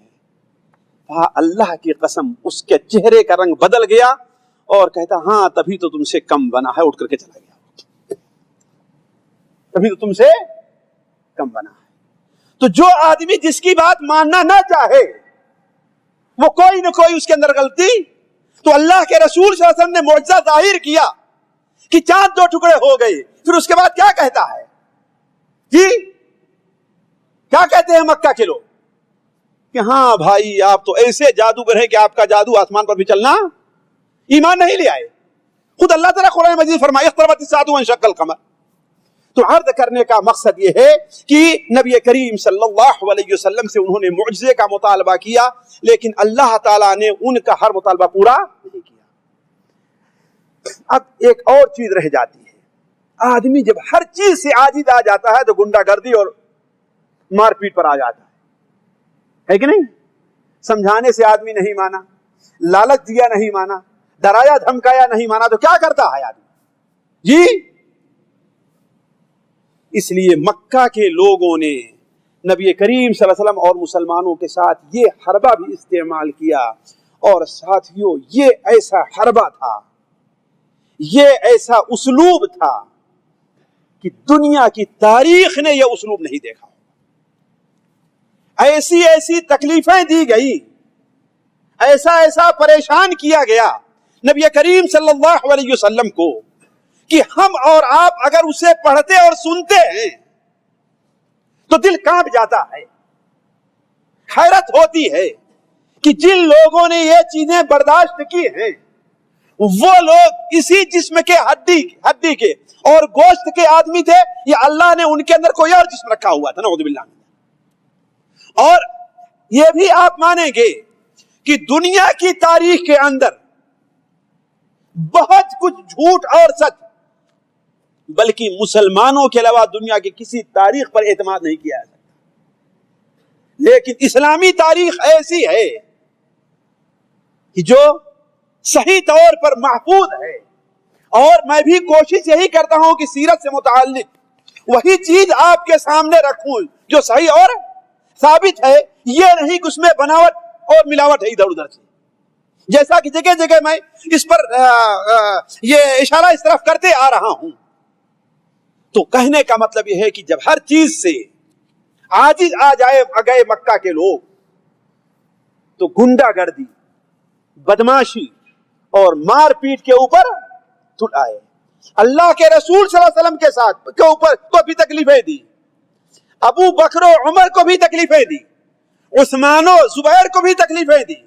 کہا اللہ کی قسم اس کے چہرے کا رنگ بدل گیا اور کہتا ہاں تبھی تو تم سے کم بنا ہے، اٹھ کر کے چلا گیا، تبھی تو تم سے کم بنا ہے. تو جو آدمی جس کی بات ماننا نہ چاہے وہ کوئی نہ کوئی اس کے اندر غلطی. تو اللہ کے رسول صلی اللہ علیہ وسلم نے معجزہ ظاہر کیا کہ چاند 2 ٹکڑے ہو گئے. پھر اس کے بعد کیا کہتا ہے جی، کیا کہتے ہیں مکہ کے لوگ کہ ہاں بھائی آپ تو ایسے جادوگر ہیں کہ آپ کا جادو آسمان پر بھی چلنا. ایمان نہیں لے آئے. خود اللہ تعالیٰ قرآن مجید فرمائے اقتربت الساعۃ وانشق القمر. تو عرض کرنے کا مقصد یہ ہے کہ نبی کریم صلی اللہ علیہ وسلم سے انہوں نے معجزے کا مطالبہ کیا، لیکن اللہ تعالیٰ نے ان کا ہر مطالبہ پورا نہیں کیا. اب ایک اور چیز رہ جاتی ہے، آدمی جب ہر چیز سے عاجز آ جاتا ہے تو گنڈا گردی اور مار پیٹ پر آ جاتا ہے کہ نہیں؟ سمجھانے سے آدمی نہیں مانا، لالچ دیا نہیں مانا، ڈرایا دھمکایا نہیں مانا، تو کیا کرتا ہے آدمی جی؟ اس لیے مکہ کے لوگوں نے نبی کریم صلی اللہ علیہ وسلم اور مسلمانوں کے ساتھ یہ حربہ بھی استعمال کیا. اور ساتھیوں یہ ایسا حربہ تھا، یہ ایسا اسلوب تھا کہ دنیا کی تاریخ نے یہ اسلوب نہیں دیکھا. ایسی ایسی تکلیفیں دی گئی، ایسا ایسا پریشان کیا گیا نبی کریم صلی اللہ علیہ وسلم کو کہ ہم اور آپ اگر اسے پڑھتے اور سنتے ہیں تو دل کانپ جاتا ہے. حیرت ہوتی ہے کہ جن لوگوں نے یہ چیزیں برداشت کی ہیں وہ لوگ اسی جسم کے ہڈی کے اور گوشت کے آدمی تھے، یا اللہ نے ان کے اندر کوئی اور جسم رکھا ہوا تھا، نعوذ باللہ. اور یہ بھی آپ مانیں گے کہ دنیا کی تاریخ کے اندر بہت کچھ جھوٹ اور سچ، بلکہ مسلمانوں کے علاوہ دنیا کی کسی تاریخ پر اعتماد نہیں کیا جاتا. لیکن اسلامی تاریخ ایسی ہے کہ جو صحیح طور پر محفوظ ہے. اور میں بھی کوشش یہی کرتا ہوں کہ سیرت سے متعلق وہی چیز آپ کے سامنے رکھوں جو صحیح اور ثابت ہے. یہ نہیں کہ اس میں بناوٹ اور ملاوٹ ہے ادھر ادھر سے، جیسا کہ جگہ جگہ میں اس پر یہ اشارہ اس طرف کرتے آ رہا ہوں. تو کہنے کا مطلب یہ ہے کہ جب ہر چیز سے عاجز آ گئے مکہ کے لوگ، تو گنڈا گردی، بدماشی اور مار پیٹ کے اوپر تل آئے. اللہ کے رسول صلی اللہ علیہ وسلم کے ساتھ کے اوپر کو بھی تکلیفیں دی، ابو بکر و عمر کو بھی تکلیفیں دی، عثمان و زبیر کو بھی تکلیفیں دی.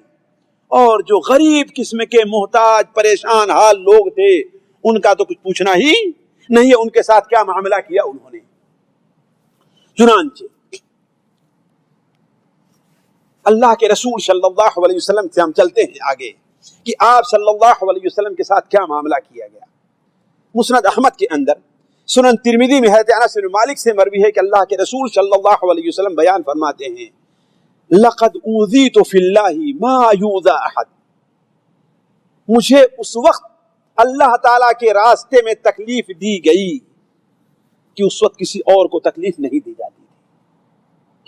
اور جو غریب قسم کے محتاج پریشان حال لوگ تھے ان کا تو کچھ پوچھنا ہی نہیں ہے، ان کے ساتھ کیا معاملہ کیا انہوں نے. چنانچہ اللہ کے رسول صلی اللہ علیہ وسلم سے ہم چلتے ہیں آگے کہ آپ صلی اللہ علیہ وسلم کے ساتھ کیا معاملہ کیا گیا. مسند احمد کے اندر، سنن ترمذی میں حضرت انس بن مالک سے مروی ہے کہ اللہ کے رسول صلی اللہ علیہ وسلم بیان فرماتے ہیں لقد اوذیت فی اللہ ما یؤذی احد. مجھے اس وقت اللہ تعالیٰ کے راستے میں تکلیف دی گئی کہ اس وقت کسی اور کو تکلیف نہیں دی جاتی تھی.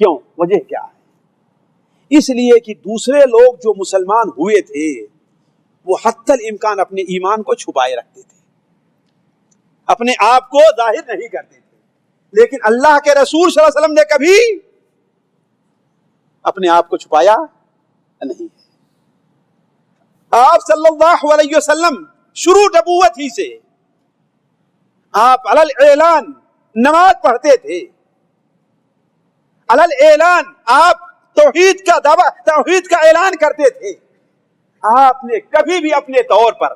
کیوں؟ وجہ کیا ہے؟ اس لیے کہ دوسرے لوگ جو مسلمان ہوئے تھے وہ حتی الامکان اپنے ایمان کو چھپائے رکھتے تھے، اپنے آپ کو ظاہر نہیں کرتے تھے. لیکن اللہ کے رسول صلی اللہ علیہ وسلم نے کبھی اپنے آپ کو چھپایا نہیں. آپ صلی اللہ علیہ وسلم شروع نبوت ہی سے آپ علی الاعلان نماز پڑھتے تھے، علی الاعلان آپ توحید کا دعویٰ، توحید کا اعلان کرتے تھے. آپ نے کبھی بھی اپنے طور پر،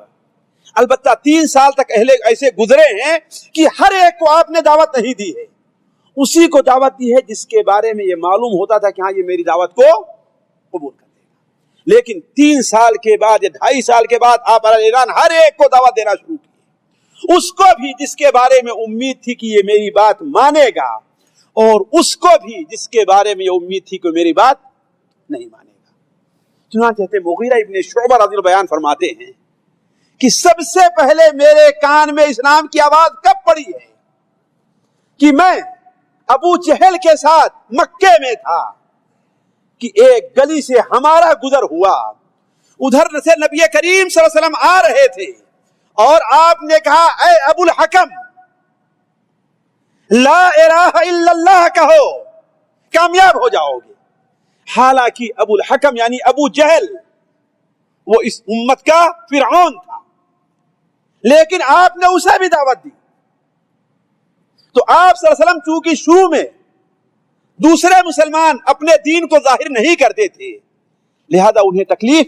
البتہ 3 سال تک ایسے گزرے ہیں کہ ہر ایک کو آپ نے دعوت نہیں دی ہے، اسی کو دعوت دی ہے جس کے بارے میں یہ معلوم ہوتا تھا کہ ہاں یہ میری دعوت کو قبول کر دے گا۔ لیکن 3 سال کے بعد یا 2.5 سال کے بعد آپ اعلان ہر ایک کو دعوت دینا شروع کی، اس کو بھی جس کے بارے میں امید تھی کہ یہ میری بات مانے گا، اور اس کو بھی جس کے بارے میں یہ امید تھی کہ میری بات نہیں مانے گا۔ چنانچہ مغیرہ ابن شعبہ رضی اللہ بیان فرماتے ہیں کہ سب سے پہلے میرے کان میں اسلام کی آواز کب پڑی ہے کہ میں ابو جہل کے ساتھ مکے میں تھا کہ ایک گلی سے ہمارا گزر ہوا، ادھر سے نبی کریم صلی اللہ علیہ وسلم آ رہے تھے اور آپ نے کہا اے ابو الحکم لا الہ الا اللہ کہو، کامیاب ہو جاؤ گے۔ حالانکہ ابو الحکم یعنی ابو جہل وہ اس امت کا فرعون تھا، لیکن آپ نے اسے بھی دعوت دی۔ تو آپ صلی اللہ علیہ وسلم چونکہ شروع میں دوسرے مسلمان اپنے دین کو ظاہر نہیں کرتے تھے، لہذا انہیں تکلیف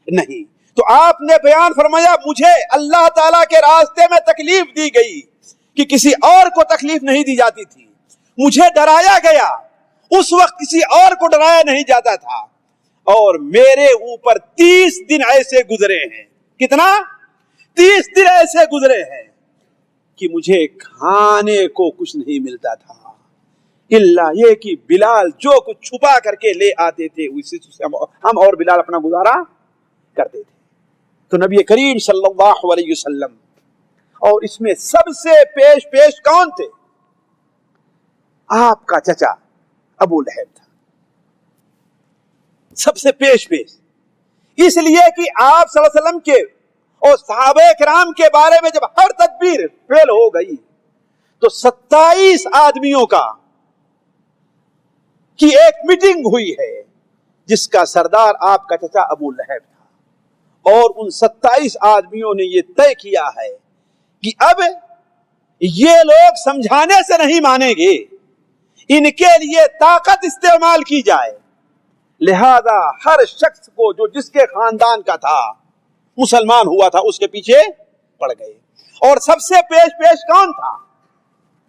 نہیں، تو آپ نے بیان فرمایا مجھے اللہ تعالیٰ کے راستے میں تکلیف دی گئی کہ کسی اور کو تکلیف نہیں دی جاتی تھی، مجھے ڈرایا گیا، اس وقت کسی اور کو ڈرایا نہیں جاتا تھا، اور میرے اوپر 30 دن ایسے گزرے ہیں۔ کتنا؟ 30 دن ایسے گزرے ہیں کہ مجھے کھانے کو کچھ نہیں ملتا تھا الا یہ کہ بلال جو کچھ چھپا کر کے لے آتے تھے اسی سے ہم اور بلال اپنا گزارا کرتے تھے۔ تو نبی کریم صلی اللہ علیہ وسلم، اور اس میں سب سے پیش کون تھے؟ آپ کا چچا ابو لہب تھا، سب سے پیش، اس لیے کہ آپ صلی اللہ علیہ وسلم کے اور صحابہ کرام کے بارے میں جب ہر تدبیر فیل ہو گئی تو 27 آدمیوں کی ایک میٹنگ ہوئی ہے جس کا سردار آپ کا چچا ابو لہب تھا، اور ان 27 آدمیوں نے یہ طے کیا ہے کہ اب یہ لوگ سمجھانے سے نہیں مانیں گے، ان کے لیے طاقت استعمال کی جائے، لہذا ہر شخص کو جو جس کے خاندان کا تھا مسلمان ہوا تھا اس کے پیچھے پڑ گئے۔ اور سب سے پیش کون تھا؟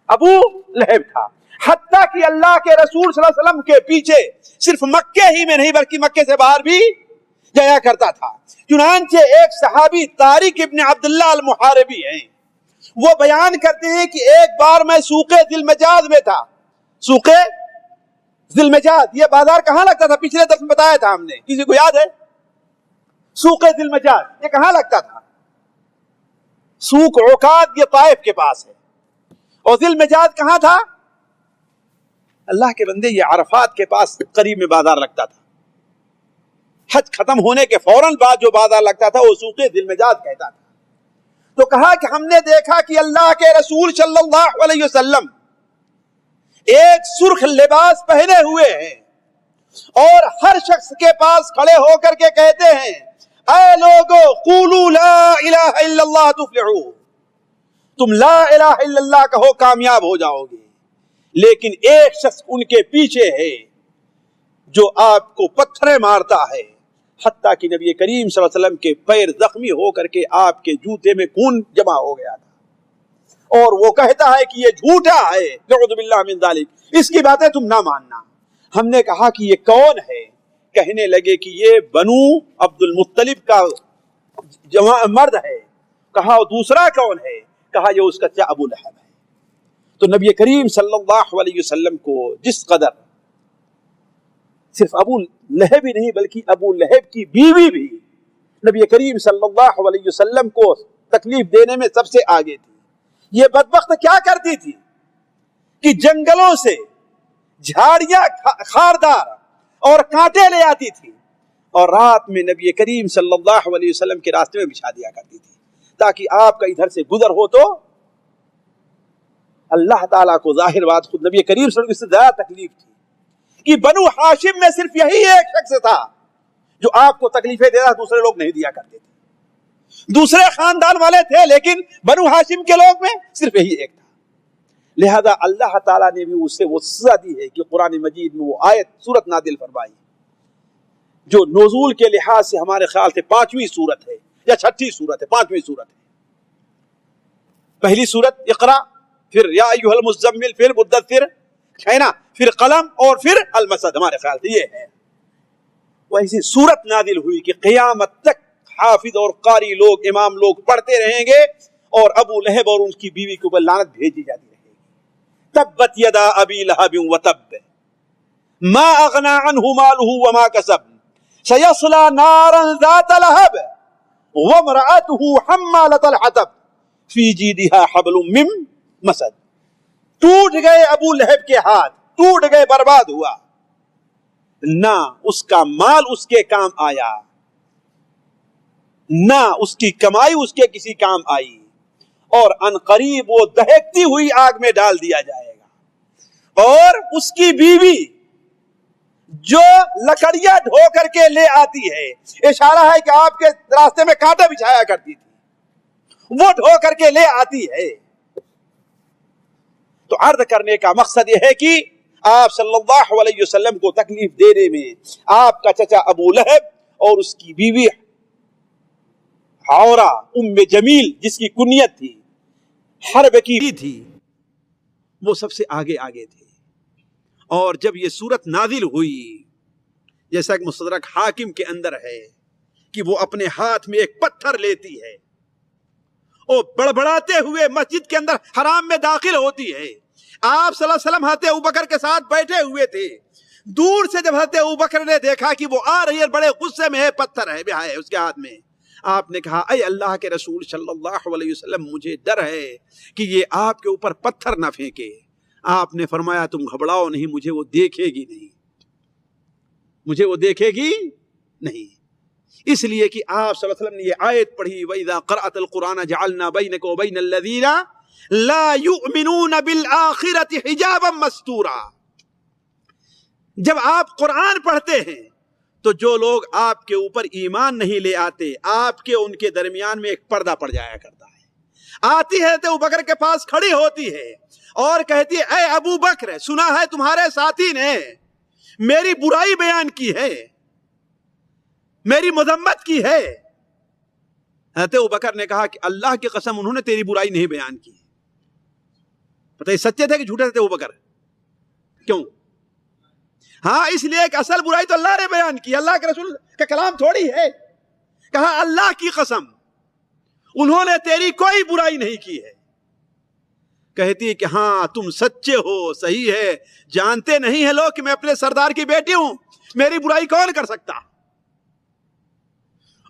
ابو لہب تھا، حتیٰ کہ اللہ کے رسول صلی اللہ علیہ وسلم کے پیچھے صرف مکے ہی میں نہیں بلکہ مکے سے باہر بھی جایا کرتا تھا۔ چنانچہ ایک صحابی طارق ابن عبداللہ المحاربی ہیں، وہ بیان کرتے ہیں کہ ایک بار میں سوق ذی المجاز میں تھا۔ سوق ذی المجاز یہ بازار کہاں لگتا تھا؟ پچھلے درس میں بتایا تھا ہم نے، کسی کو یاد ہے؟ سوق ذی المجاز یہ کہاں لگتا تھا؟ سوق عکاد یہ طائف کے پاس ہے، اور ذی المجاز کہاں تھا؟ اللہ کے بندے یہ عرفات کے پاس قریب میں بازار لگتا تھا، حج ختم ہونے کے فوراً بعد جو بازار لگتا تھا وہ سوق ذی المجاز کہتا تھا۔ تو کہا کہ ہم نے دیکھا کہ اللہ کے رسول صلی اللہ علیہ وسلم ایک سرخ لباس پہنے ہوئے ہیں اور ہر شخص کے پاس کھڑے ہو کر کے کہتے ہیں اے لوگو قولوا لا الہ الا اللہ تفلحو، تم لا الہ الا اللہ کہو کامیاب ہو جاؤ گے۔ لیکن ایک شخص ان کے پیچھے ہے جو آپ کو پتھریں مارتا ہے، حتیٰ کہ نبی کریم صلی اللہ علیہ وسلم کے پیر زخمی ہو کر کے آپ کے جوتے میں خون جمع ہو گیا تھا، اور وہ کہتا ہے کہ یہ جھوٹا ہے، نعوذ باللہ من ذالک، اس کی باتیں تم نہ ماننا۔ ہم نے کہا کہ یہ کون ہے؟ کہنے لگے کہ یہ بنو عبد المطلب کا مرد ہے۔ کہا دوسرا کون ہے؟ کہا یہ اس کا چچا ابو لہب ہے۔ تو نبی کریم صلی اللہ علیہ وسلم کو جس قدر صرف ابو لہب ہی نہیں بلکہ ابو لہب کی بیوی بھی نبی کریم صلی اللہ علیہ وسلم کو تکلیف دینے میں سب سے آگے تھی۔ یہ بدبخت کیا کرتی تھی کہ جنگلوں سے جھاڑیاں خاردار اور کانٹے لے آتی تھی اور رات میں نبی کریم صلی اللہ علیہ وسلم کے راستے میں بچھا دیا کرتی تھی تاکہ آپ کا ادھر سے گزر ہو تو اللہ تعالیٰ کو ظاہر بات خود نبی کریم صلی اللہ علیہ وسلم سے زیادہ تکلیف تھی کہ بنو ہاشم میں صرف یہی ایک شخص تھا جو آپ کو تکلیفیں دے رہا، دوسرے لوگ نہیں دیا کرتے تھے، دوسرے خاندان والے تھے لیکن بنو ہاشم کے لوگ میں صرف یہی ایک تھا۔ لہذا اللہ تعالیٰ نے بھی اسے وہ سزا دی ہے کہ قرآن مجید میں وہ آیت سورت نازل فرمائی جو نزول کے لحاظ سے ہمارے خیال سے 5ویں سورت ہے یا 6ٹھی سورت ہے، 5ویں سورت ہے. پہلی سورت اقرا، پھر یا ایھا المزمل، پھر مدثر ہے نا، پھر قلم اور پھر المسد. ہمارے خیال سے یہ ہے. ویسی سورت نازل ہوئی کہ قیامت تک حافظ اور قاری لوگ، امام لوگ پڑھتے رہیں گے اور ابو لہب اور ان کی بیوی کے اوپر لعنت بھیجی جاتی رہے گی. تبت یدا ابی لہب وتب ما اغنى عنه ماله وما كسب سيصلى نارا ذات لهب وامرأته حمالة الحطب في جيدها حبل من مسد. ٹوٹ گئے ابو لہب کے ہاتھ، ٹوٹ گئے، برباد ہوا. نہ اس کا مال اس کے کام آیا، نہ اس کی کمائی اس کے کسی کام آئی، اور ان قریب وہ دہکتی ہوئی آگ میں ڈال دیا جائے گا. اور اس کی بیوی جو لکڑیاں ڈھو کر کے لے آتی ہے، اشارہ ہے کہ آپ کے راستے میں کانٹا بچھایا کرتی تھی، وہ ڈھو کر کے لے آتی ہے. تو عرض کرنے کا مقصد یہ ہے کہ آپ صلی اللہ علیہ وسلم کو تکلیف دینے میں آپ کا چچا ابو لہب اور اس کی بیوی حورہ ام جمیل، جس کی کنیت تھی حرب کی تھی، وہ سب سے آگے آگے تھے. اور جب یہ سورت نازل ہوئی، جیسا کہ مستدرک حاکم کے اندر ہے کہ وہ اپنے ہاتھ میں ایک پتھر لیتی ہے اور بڑبڑاتے ہوئے مسجد کے اندر حرام میں داخل ہوتی ہے. آپ صلی اللہ علیہ وسلم حضرت ابوبکر کے ساتھ بیٹھے ہوئے تھے. دور سے جب حضرت ابوبکر نے دیکھا کہ وہ آ رہی ہے، بڑے غصے میں ہے، پتھر ہے اس کے ہاتھ میں، آپ نے کہا اے اللہ کے رسول صلی اللہ علیہ وسلم، مجھے ڈر ہے کہ یہ آپ کے اوپر پتھر نہ پھینکے. آپ نے فرمایا تم گھبراؤ نہیں، مجھے وہ دیکھے گی نہیں، مجھے وہ دیکھے گی نہیں. اس لیے کہ آپ صلی اللہ علیہ وسلم نے یہ آیت پڑھی وَإِذَا قَرَأْتَ الْقُرْآنَ جَعَلْنَا بَيْنَكَ وَبَيْنَ الَّذِينَ لَا يُؤْمِنُونَ بِالْآخِرَةِ حِجَابًا مَسْتُورًا. جب آپ قرآن پڑھتے ہیں تو جو لوگ آپ کے اوپر ایمان نہیں لے آتے، آپ کے ان کے درمیان میں ایک پردہ پڑ جایا کرتا ہے. آتی ہے تو ابو بکر کے پاس کھڑی ہوتی ہے اور کہتی ہے اے ابو بکر، سنا ہے تمہارے ساتھی نے میری برائی بیان کی ہے، میری مذمت کی ہے. حضرت ابو بکر نے کہا کہ اللہ کی قسم انہوں نے تیری برائی نہیں بیان کی. پتہ یہ سچے تھے کہ جھوٹے تھے ابو بکر؟ کیوں؟ ہاں، اس لیے کہ اصل برائی تو اللہ نے بیان کی، اللہ کے رسول کا کلام تھوڑی ہے. کہا اللہ کی قسم انہوں نے تیری کوئی برائی نہیں کی ہے. کہتی ہے کہ ہاں تم سچے ہو، صحیح ہے، جانتے نہیں ہیں لوگ کہ میں اپنے سردار کی بیٹی ہوں، میری برائی کون کر سکتا.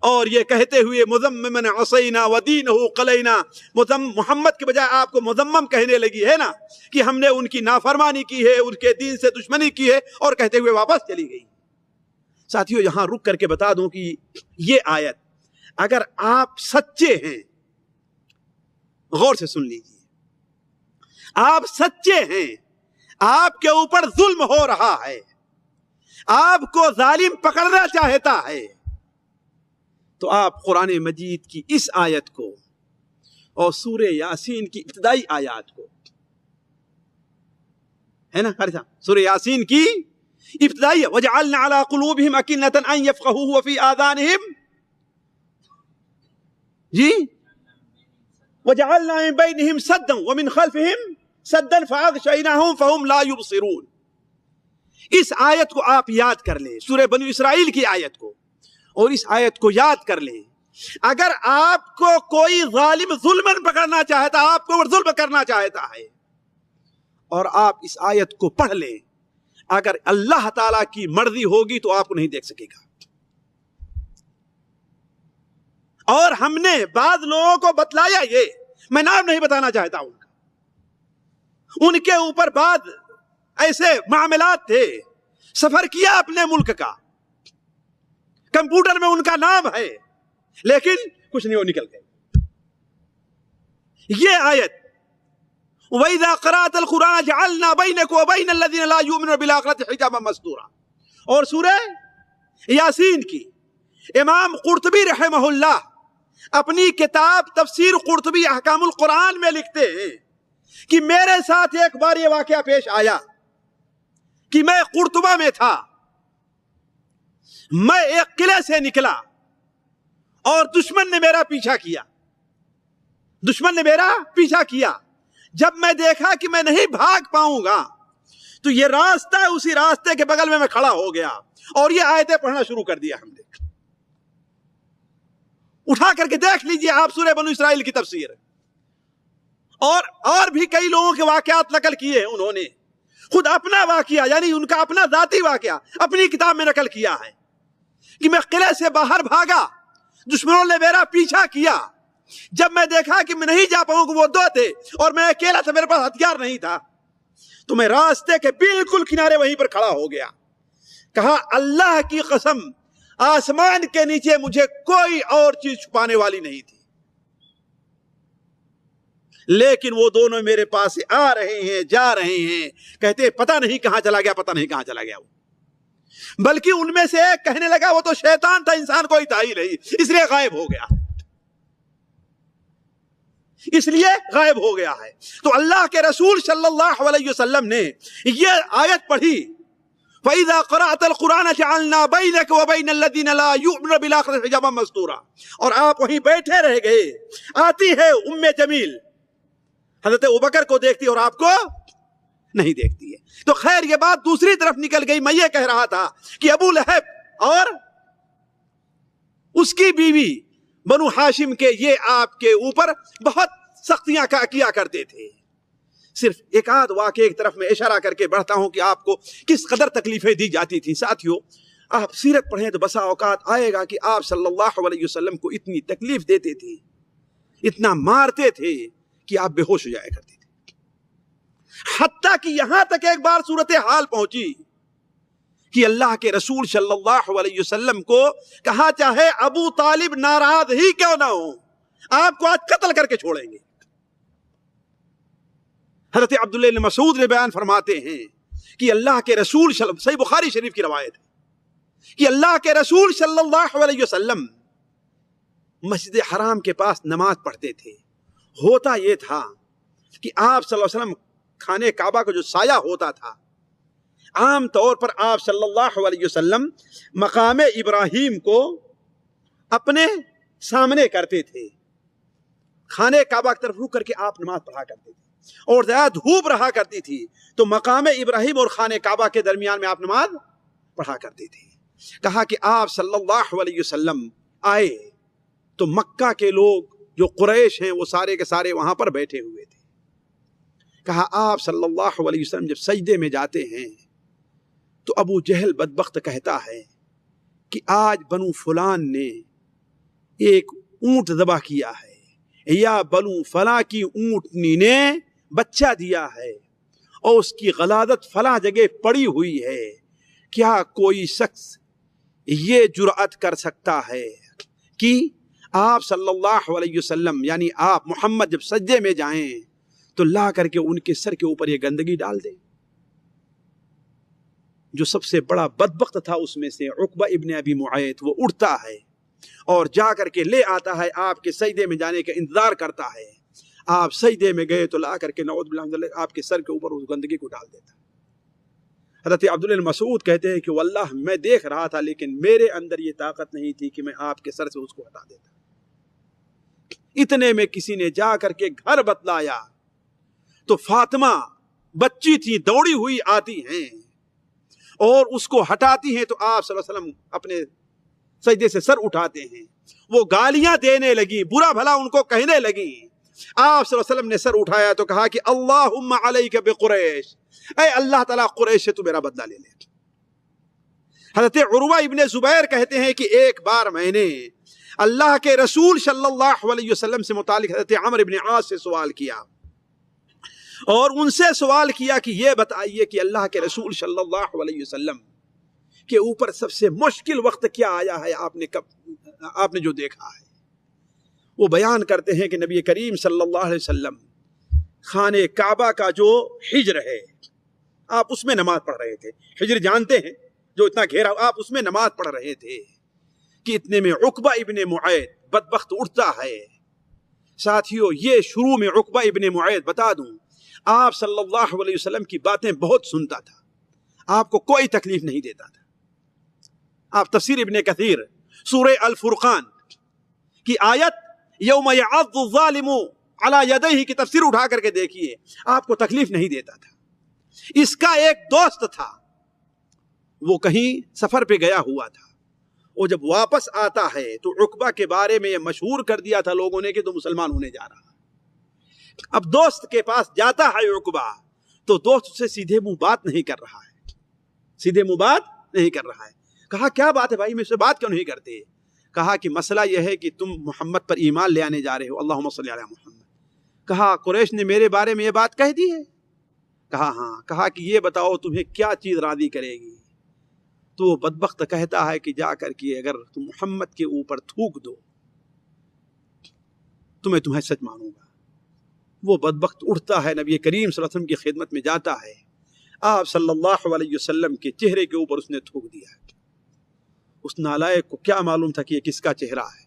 اور یہ کہتے ہوئے مذممن عصینا ودینہ قلینا، محمد کے بجائے آپ کو مذمم کہنے لگی ہے نا، کہ ہم نے ان کی نافرمانی کی ہے، ان کے دین سے دشمنی کی ہے، اور کہتے ہوئے واپس چلی گئی. ساتھیو یہاں رک کر کے بتا دوں کہ یہ آیت اگر آپ سچے ہیں، غور سے سن لیجیے، آپ سچے ہیں، آپ کے اوپر ظلم ہو رہا ہے، آپ کو ظالم پکڑنا چاہتا ہے، تو آپ قرآن مجید کی اس آیت کو اور سورہ یاسین کی ابتدائی آیات کو، ہے نا حارثہ، سورہ یاسین کی ابتدائی وَجَعَلْنَا عَلَىٰ قُلُوبِهِمْ أَكِنَّةً أَن يَفْقَهُوهُ وَفِي آذَانِهِمْ جی وَجَعَلْنَا مِن بَيْنِهِمْ سَدًّا وَمِنْ خَلْفِهِمْ سَدًّا فَأَغْشَيْنَاهُمْ فَهُمْ لَا يُبْصِرُونَ. اس آیت کو آپ یاد کر لیں، سورہ بنی اسرائیل کی آیت کو، اور اس آیت کو یاد کر لیں. اگر آپ کو کوئی ظالم ظلمن پکڑنا چاہتا، آپ کو ظلم کرنا چاہتا ہے، اور آپ اس آیت کو پڑھ لیں، اگر اللہ تعالیٰ کی مرضی ہوگی تو آپ کو نہیں دیکھ سکے گا. اور ہم نے بعض لوگوں کو بتلایا، یہ میں نام نہیں بتانا چاہتا ہوں، ان کے اوپر بعض ایسے معاملات تھے، سفر کیا اپنے ملک کا، کمپیوٹر میں ان کا نام ہے، لیکن کچھ نہیں، وہ نکل گئے. یہ آیت وَإِذَا قَرَأْتَ الْقُرْآنَ جَعَلْنَا بَيْنَكَ وَبَيْنَ الَّذِينَ لَا يُؤْمِنُونَ بِالْآخِرَةِ حِجَابًا مَسْتُورًا. اور سورہ یاسین کی امام قرطبی رحمہ اللہ اپنی کتاب تفسیر قرطبی احکام القرآن میں لکھتے ہیں کہ میرے ساتھ ایک بار یہ واقعہ پیش آیا کہ میں قرطبہ میں تھا، میں ایک قلعے سے نکلا اور دشمن نے میرا پیچھا کیا. جب میں دیکھا کہ میں نہیں بھاگ پاؤں گا تو یہ راستہ ہے، اسی راستے کے بغل میں کھڑا ہو گیا اور یہ آیتیں پڑھنا شروع کر دیا. ہم نے اٹھا کر کے دیکھ لیجئے آپ سورہ بنو اسرائیل کی تفسیر، اور بھی کئی لوگوں کے واقعات نقل کیے ہیں انہوں نے. خود اپنا واقعہ یعنی ان کا اپنا ذاتی واقعہ اپنی کتاب میں نقل کیا ہے کہ میں قلعے سے باہر بھاگا، دشمنوں نے میرا پیچھا کیا، جب میں دیکھا کہ میں نہیں جا پاؤں گا، وہ دو تھے اور میں اکیلا تھا، میرے پاس ہتھیار نہیں تھا، تو میں راستے کے بالکل کنارے وہیں پر کھڑا ہو گیا. کہا اللہ کی قسم آسمان کے نیچے مجھے کوئی اور چیز چھپانے والی نہیں تھی، لیکن وہ دونوں میرے پاس آ رہے ہیں، جا رہے ہیں، کہتے پتہ نہیں کہاں چلا گیا. وہ بلکہ ان میں سے ایک کہنے لگا وہ تو شیطان تھا، انسان کوئی تھا ہی نہیں، اس لیے غائب ہو گیا ہے. تو اللہ کے رسول صلی اللہ علیہ وسلم نے یہ آیت پڑھی، فَإِذَا قَرَأْتَ الْقُرْآنَ جَعَلْنَا بَيْنَكَ وَبَيْنَ الَّذِينَ لَا يُؤْمِنُونَ بِالْآخِرَةِ حِجَابًا مَسْتُورًا. اور آپ وہیں بیٹھے رہ گئے. آتی ہے ام جمیل، حضرت ابوبکر کو دیکھتی اور آپ کو نہیں دیکھتی ہے. تو خیر یہ بات دوسری طرف نکل گئی. میں یہ کہہ رہا تھا کہ ابو لہب اور اس کی بیوی بنو ہاشم کے یہ آپ کے اوپر بہت سختیاں کیا کرتے تھے. صرف ایک آدھ واقعے ایک طرف میں اشارہ کر کے بڑھتا ہوں کہ آپ کو کس قدر تکلیفیں دی جاتی تھی. ساتھیوں آپ سیرت پڑھیں تو بسا اوقات آئے گا کہ آپ صلی اللہ علیہ وسلم کو اتنی تکلیف دیتے تھے، اتنا مارتے تھے کہ آپ بے ہوش ہو جایا کرتے تھے. حتیٰ کہ یہاں تک ایک بار صورتحال پہنچی کہ اللہ کے رسول صلی اللہ علیہ وسلم کو کہا چاہے ابو طالب ناراض ہی کیوں نہ ہو، آپ کو آج قتل کر کے چھوڑیں گے. حضرت عبداللہ بن مسعود نے بیان فرماتے ہیں کہ اللہ کے رسول صحیح بخاری شریف کی روایت ہے کہ اللہ کے رسول صلی اللہ علیہ وسلم مسجد حرام کے پاس نماز پڑھتے تھے. ہوتا یہ تھا کہ آپ صلی اللہ علیہ وسلم خانے کعبہ کا جو سایہ ہوتا تھا، عام طور پر آپ صلی اللہ علیہ وسلم مقام ابراہیم کو اپنے سامنے کرتے تھے. خانے کعبہ کی طرف رک کر کے آپ نماز پڑھا کرتے تھے اور زیادہ دھوپ رہا کرتی تھی تو مقام ابراہیم اور خانے کعبہ کے درمیان میں آپ نماز پڑھا کرتے تھے. کہا کہ آپ صلی اللہ علیہ وسلم آئے تو مکہ کے لوگ جو قریش ہیں وہ سارے کے سارے وہاں پر بیٹھے ہوئے تھے. کہا آپ صلی اللہ علیہ وسلم جب سجدے میں جاتے ہیں تو ابو جہل بدبخت کہتا ہے کہ آج بنو فلان نے ایک اونٹ ذبح کیا ہے، یا بنو فلاں کی اونٹنی نے بچہ دیا ہے اور اس کی غلادت فلاں جگہ پڑی ہوئی ہے. کیا کوئی شخص یہ جرأت کر سکتا ہے کہ آپ صلی اللہ علیہ وسلم یعنی آپ محمد جب سجدے میں جائیں تو لا کر کے ان کے سر کے اوپر یہ گندگی ڈال دیں؟ جو سب سے بڑا بدبخت تھا اس میں سے عقبہ ابن ابی معیط، وہ اٹھتا ہے اور جا کر کے لے آتا ہے، آپ کے سجدے میں جانے کا انتظار کرتا ہے. آپ سجدے میں گئے تو لا کر کے نعوذ باللہ آپ کے سر کے اوپر اس گندگی کو ڈال دیتا. حضرت عبداللہ بن مسعود کہتے ہیں کہ واللہ میں دیکھ رہا تھا لیکن میرے اندر یہ طاقت نہیں تھی کہ میں آپ کے سر سے اس کو ہٹا دیتا. اتنے میں کسی نے جا کر کے گھر بتلایا تو فاطمہ بچی تھی، دوڑی ہوئی آتی ہیں اور اس کو ہٹاتی ہیں تو آپ صلی اللہ علیہ وسلم اپنے سجدے سے سر اٹھاتے ہیں. وہ گالیاں دینے لگی، برا بھلا ان کو کہنے لگی. آپ صلی اللہ علیہ وسلم نے سر اٹھایا تو کہا کہ اللہم علیک بقریش، اے اللہ تعالیٰ قریش سے تو میرا بدلہ لے لے. حضرت عروہ ابن زبیر کہتے ہیں کہ ایک بار میں نے اللہ کے رسول صلی اللہ علیہ وسلم سے متعلق حضرت عمرو ابن عاص سے سوال کیا اور ان سے سوال کیا کہ یہ بتائیے کہ اللہ کے رسول صلی اللہ علیہ وسلم کے اوپر سب سے مشکل وقت کیا آیا ہے، آپ نے جو دیکھا ہے. وہ بیان کرتے ہیں کہ نبی کریم صلی اللہ علیہ وسلم خانے کعبہ کا جو حجر ہے آپ اس میں نماز پڑھ رہے تھے. حجر جانتے ہیں جو اتنا گھیرا، آپ اس میں نماز پڑھ رہے تھے کہ اتنے میں عقبہ ابن معیط بدبخت اٹھتا ہے. ساتھیوں یہ شروع میں عقبہ ابن معیط بتا دوں آپ صلی اللہ علیہ وسلم کی باتیں بہت سنتا تھا، آپ کو کوئی تکلیف نہیں دیتا تھا. آپ تفسیر ابن کثیر سورہ الفرقان کی آیت یوم یعض الظالم علی یدیہ کی تفسیر اٹھا کر کے دیکھیے، آپ کو تکلیف نہیں دیتا تھا۔ اس کا ایک دوست تھا، وہ کہیں سفر پہ گیا ہوا تھا، وہ جب واپس آتا ہے تو عقبہ کے بارے میں یہ مشہور کر دیا تھا لوگوں نے کہ تو مسلمان ہونے جا رہا۔ اب دوست کے پاس جاتا ہے عقبہ تو دوست سے سیدھے منہ بات نہیں کر رہا ہے، سیدھے منہ بات نہیں کر رہا ہے۔ کہا کیا بات ہے بھائی، مجھ سے بات کیوں نہیں کرتے؟ کہا کہ مسئلہ یہ ہے کہ تم محمد پر ایمان لے آنے جا رہے ہو، اللہم صلی علی محمد۔ کہا قریش نے میرے بارے میں یہ بات کہہ دی ہے؟ کہا ہاں۔ کہا کہ یہ بتاؤ تمہیں کیا چیز راضی کرے گی؟ تو وہ بدبخت کہتا ہے کہ جا کر کے اگر تم محمد کے اوپر تھوک دو تو میں تمہیں سچ مانوں گا۔ وہ بدبخت اٹھتا ہے، نبی کریم صلی اللہ علیہ وسلم کی خدمت میں جاتا ہے، آپ صلی اللہ علیہ وسلم کے چہرے کے اوپر اس نے تھوک دیا۔ اس نالائق کو کیا معلوم تھا کہ یہ کس کا چہرہ ہے؟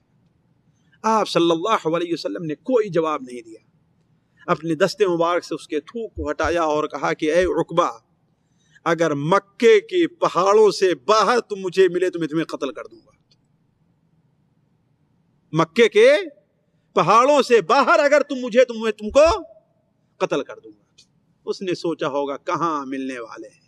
آپ صلی اللہ علیہ وسلم نے کوئی جواب نہیں دیا، اپنے دستے مبارک سے اس کے تھوک کو ہٹایا اور کہا کہ اے عقبہ، اگر مکے کے پہاڑوں سے باہر تم مجھے ملے تو میں تمہیں قتل کر دوں گا۔ مکے کے پہاڑوں سے باہر اگر تم مجھے تو میں تم کو قتل کر دوں گا۔ اس نے سوچا ہوگا کہاں ملنے والے ہیں،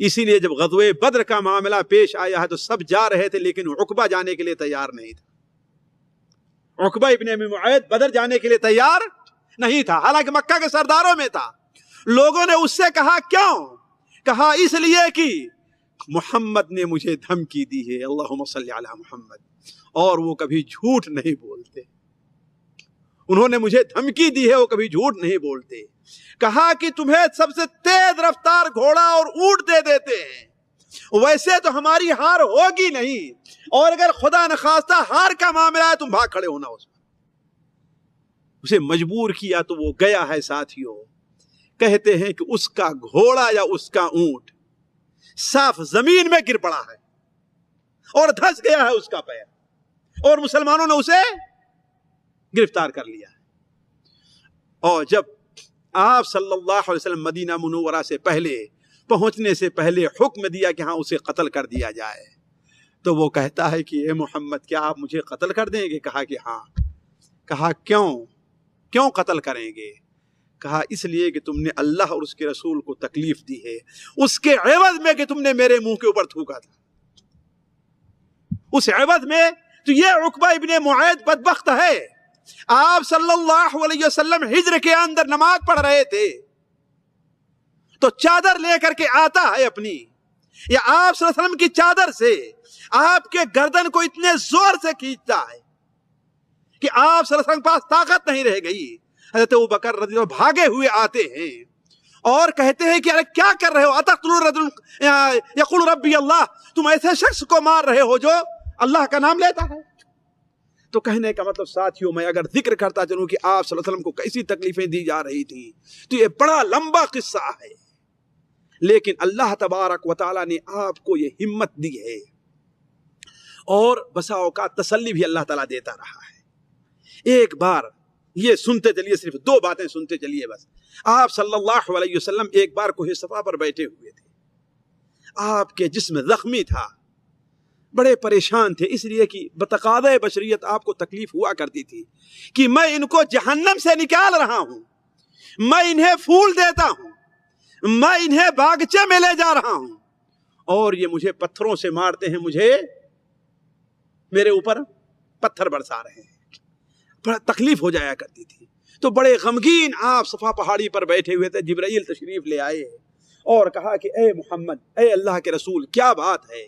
اسی لیے جب غزوہ بدر کا معاملہ پیش آیا ہے تو سب جا رہے تھے لیکن عقبہ جانے کے لیے تیار نہیں تھا۔ عقبہ ابن ابی معیط بدر جانے کے لیے تیار نہیں تھا، حالانکہ مکہ کے سرداروں میں تھا۔ لوگوں نے اس سے کہا کیوں؟ کہا اس لیے کہ محمد نے مجھے دھمکی دی ہے، اللہم صلی علی محمد، اور وہ کبھی جھوٹ نہیں بولتے۔ انہوں نے مجھے دھمکی دی ہے، وہ کبھی جھوٹ نہیں بولتے۔ کہا کہ تمہیں سب سے تیز رفتار گھوڑا اور اونٹ دے دیتے ہیں، ویسے تو ہماری ہار ہوگی نہیں، اور اگر خدا نخواستہ ہار کا معاملہ ہے تم بھاگ کھڑے ہونا اس میں۔ اسے مجبور کیا تو وہ گیا ہے۔ ساتھیوں کہتے ہیں کہ اس کا گھوڑا یا اس کا اونٹ صاف زمین میں گر پڑا ہے اور دھس گیا ہے اس کا پیر، اور مسلمانوں نے اسے گرفتار کر لیا ہے۔ اور جب آپ صلی اللہ علیہ وسلم مدینہ منورہ سے پہلے پہنچنے سے پہلے حکم دیا کہ ہاں اسے قتل کر دیا جائے، تو وہ کہتا ہے کہ اے محمد کیا آپ مجھے قتل کر دیں گے؟ کہا کہ ہاں۔ کہا کیوں قتل کریں گے؟ کہا اس لیے کہ تم نے اللہ اور اس کے رسول کو تکلیف دی ہے، اس کے عوض میں کہ تم نے میرے منہ کے اوپر تھوکا تھا، اس عوض میں۔ تو یہ عقبہ ابن معیط بدبخت ہے۔ آپ صلی اللہ علیہ وسلم ہجر کے اندر نماز پڑھ رہے تھے تو چادر لے کر کے آتا ہے اپنی، یا آپ صلی اللہ علیہ وسلم کی چادر سے آپ کے گردن کو اتنے زور سے کھینچتا ہے کہ آپ صلی اللہ علیہ وسلم کے پاس طاقت نہیں رہ گئی۔ حضرت ابوبکر رضی اللہ عنہ بھاگے ہوئے آتے ہیں اور کہتے ہیں کہ ارے کیا کر رہے ہو؟ اتقتلون رجلا یقول ربی اللہ، تم ایسے شخص کو مار رہے ہو جو اللہ کا نام لیتا ہے۔ تو کہنے کا مطلب ساتھیوں میں اگر ذکر کرتا چلوں کہ آپ صلی اللہ علیہ وسلم کو کیسی تکلیفیں دی جا رہی تھی تو یہ بڑا لمبا قصہ ہے، لیکن اللہ تبارک و تعالیٰ نے آپ کو یہ ہمت دی ہے، اور بسا اوقات تسلی بھی اللہ تعالیٰ دیتا رہا ہے۔ ایک بار یہ سنتے چلیے، صرف دو باتیں سنتے چلیے بس۔ آپ صلی اللہ علیہ وسلم ایک بار کوہ صفا پر بیٹھے ہوئے تھے، آپ کے جسم زخمی تھا، بڑے پریشان تھے، اس لیے کہ بتقاضۂ بشریت آپ کو تکلیف ہوا کرتی تھی کہ میں ان کو جہنم سے نکال رہا ہوں، میں انہیں پھول دیتا ہوں، میں انہیں باغچے میں لے جا رہا ہوں، اور یہ مجھے پتھروں سے مارتے ہیں، مجھے میرے اوپر پتھر برسا رہے ہیں، بڑا تکلیف ہو جایا کرتی تھی۔ تو بڑے غمگین آپ صفا پہاڑی پر بیٹھے ہوئے تھے، جبرائیل تشریف لے آئے اور کہا کہ اے محمد، اے اللہ کے رسول، کیا بات ہے؟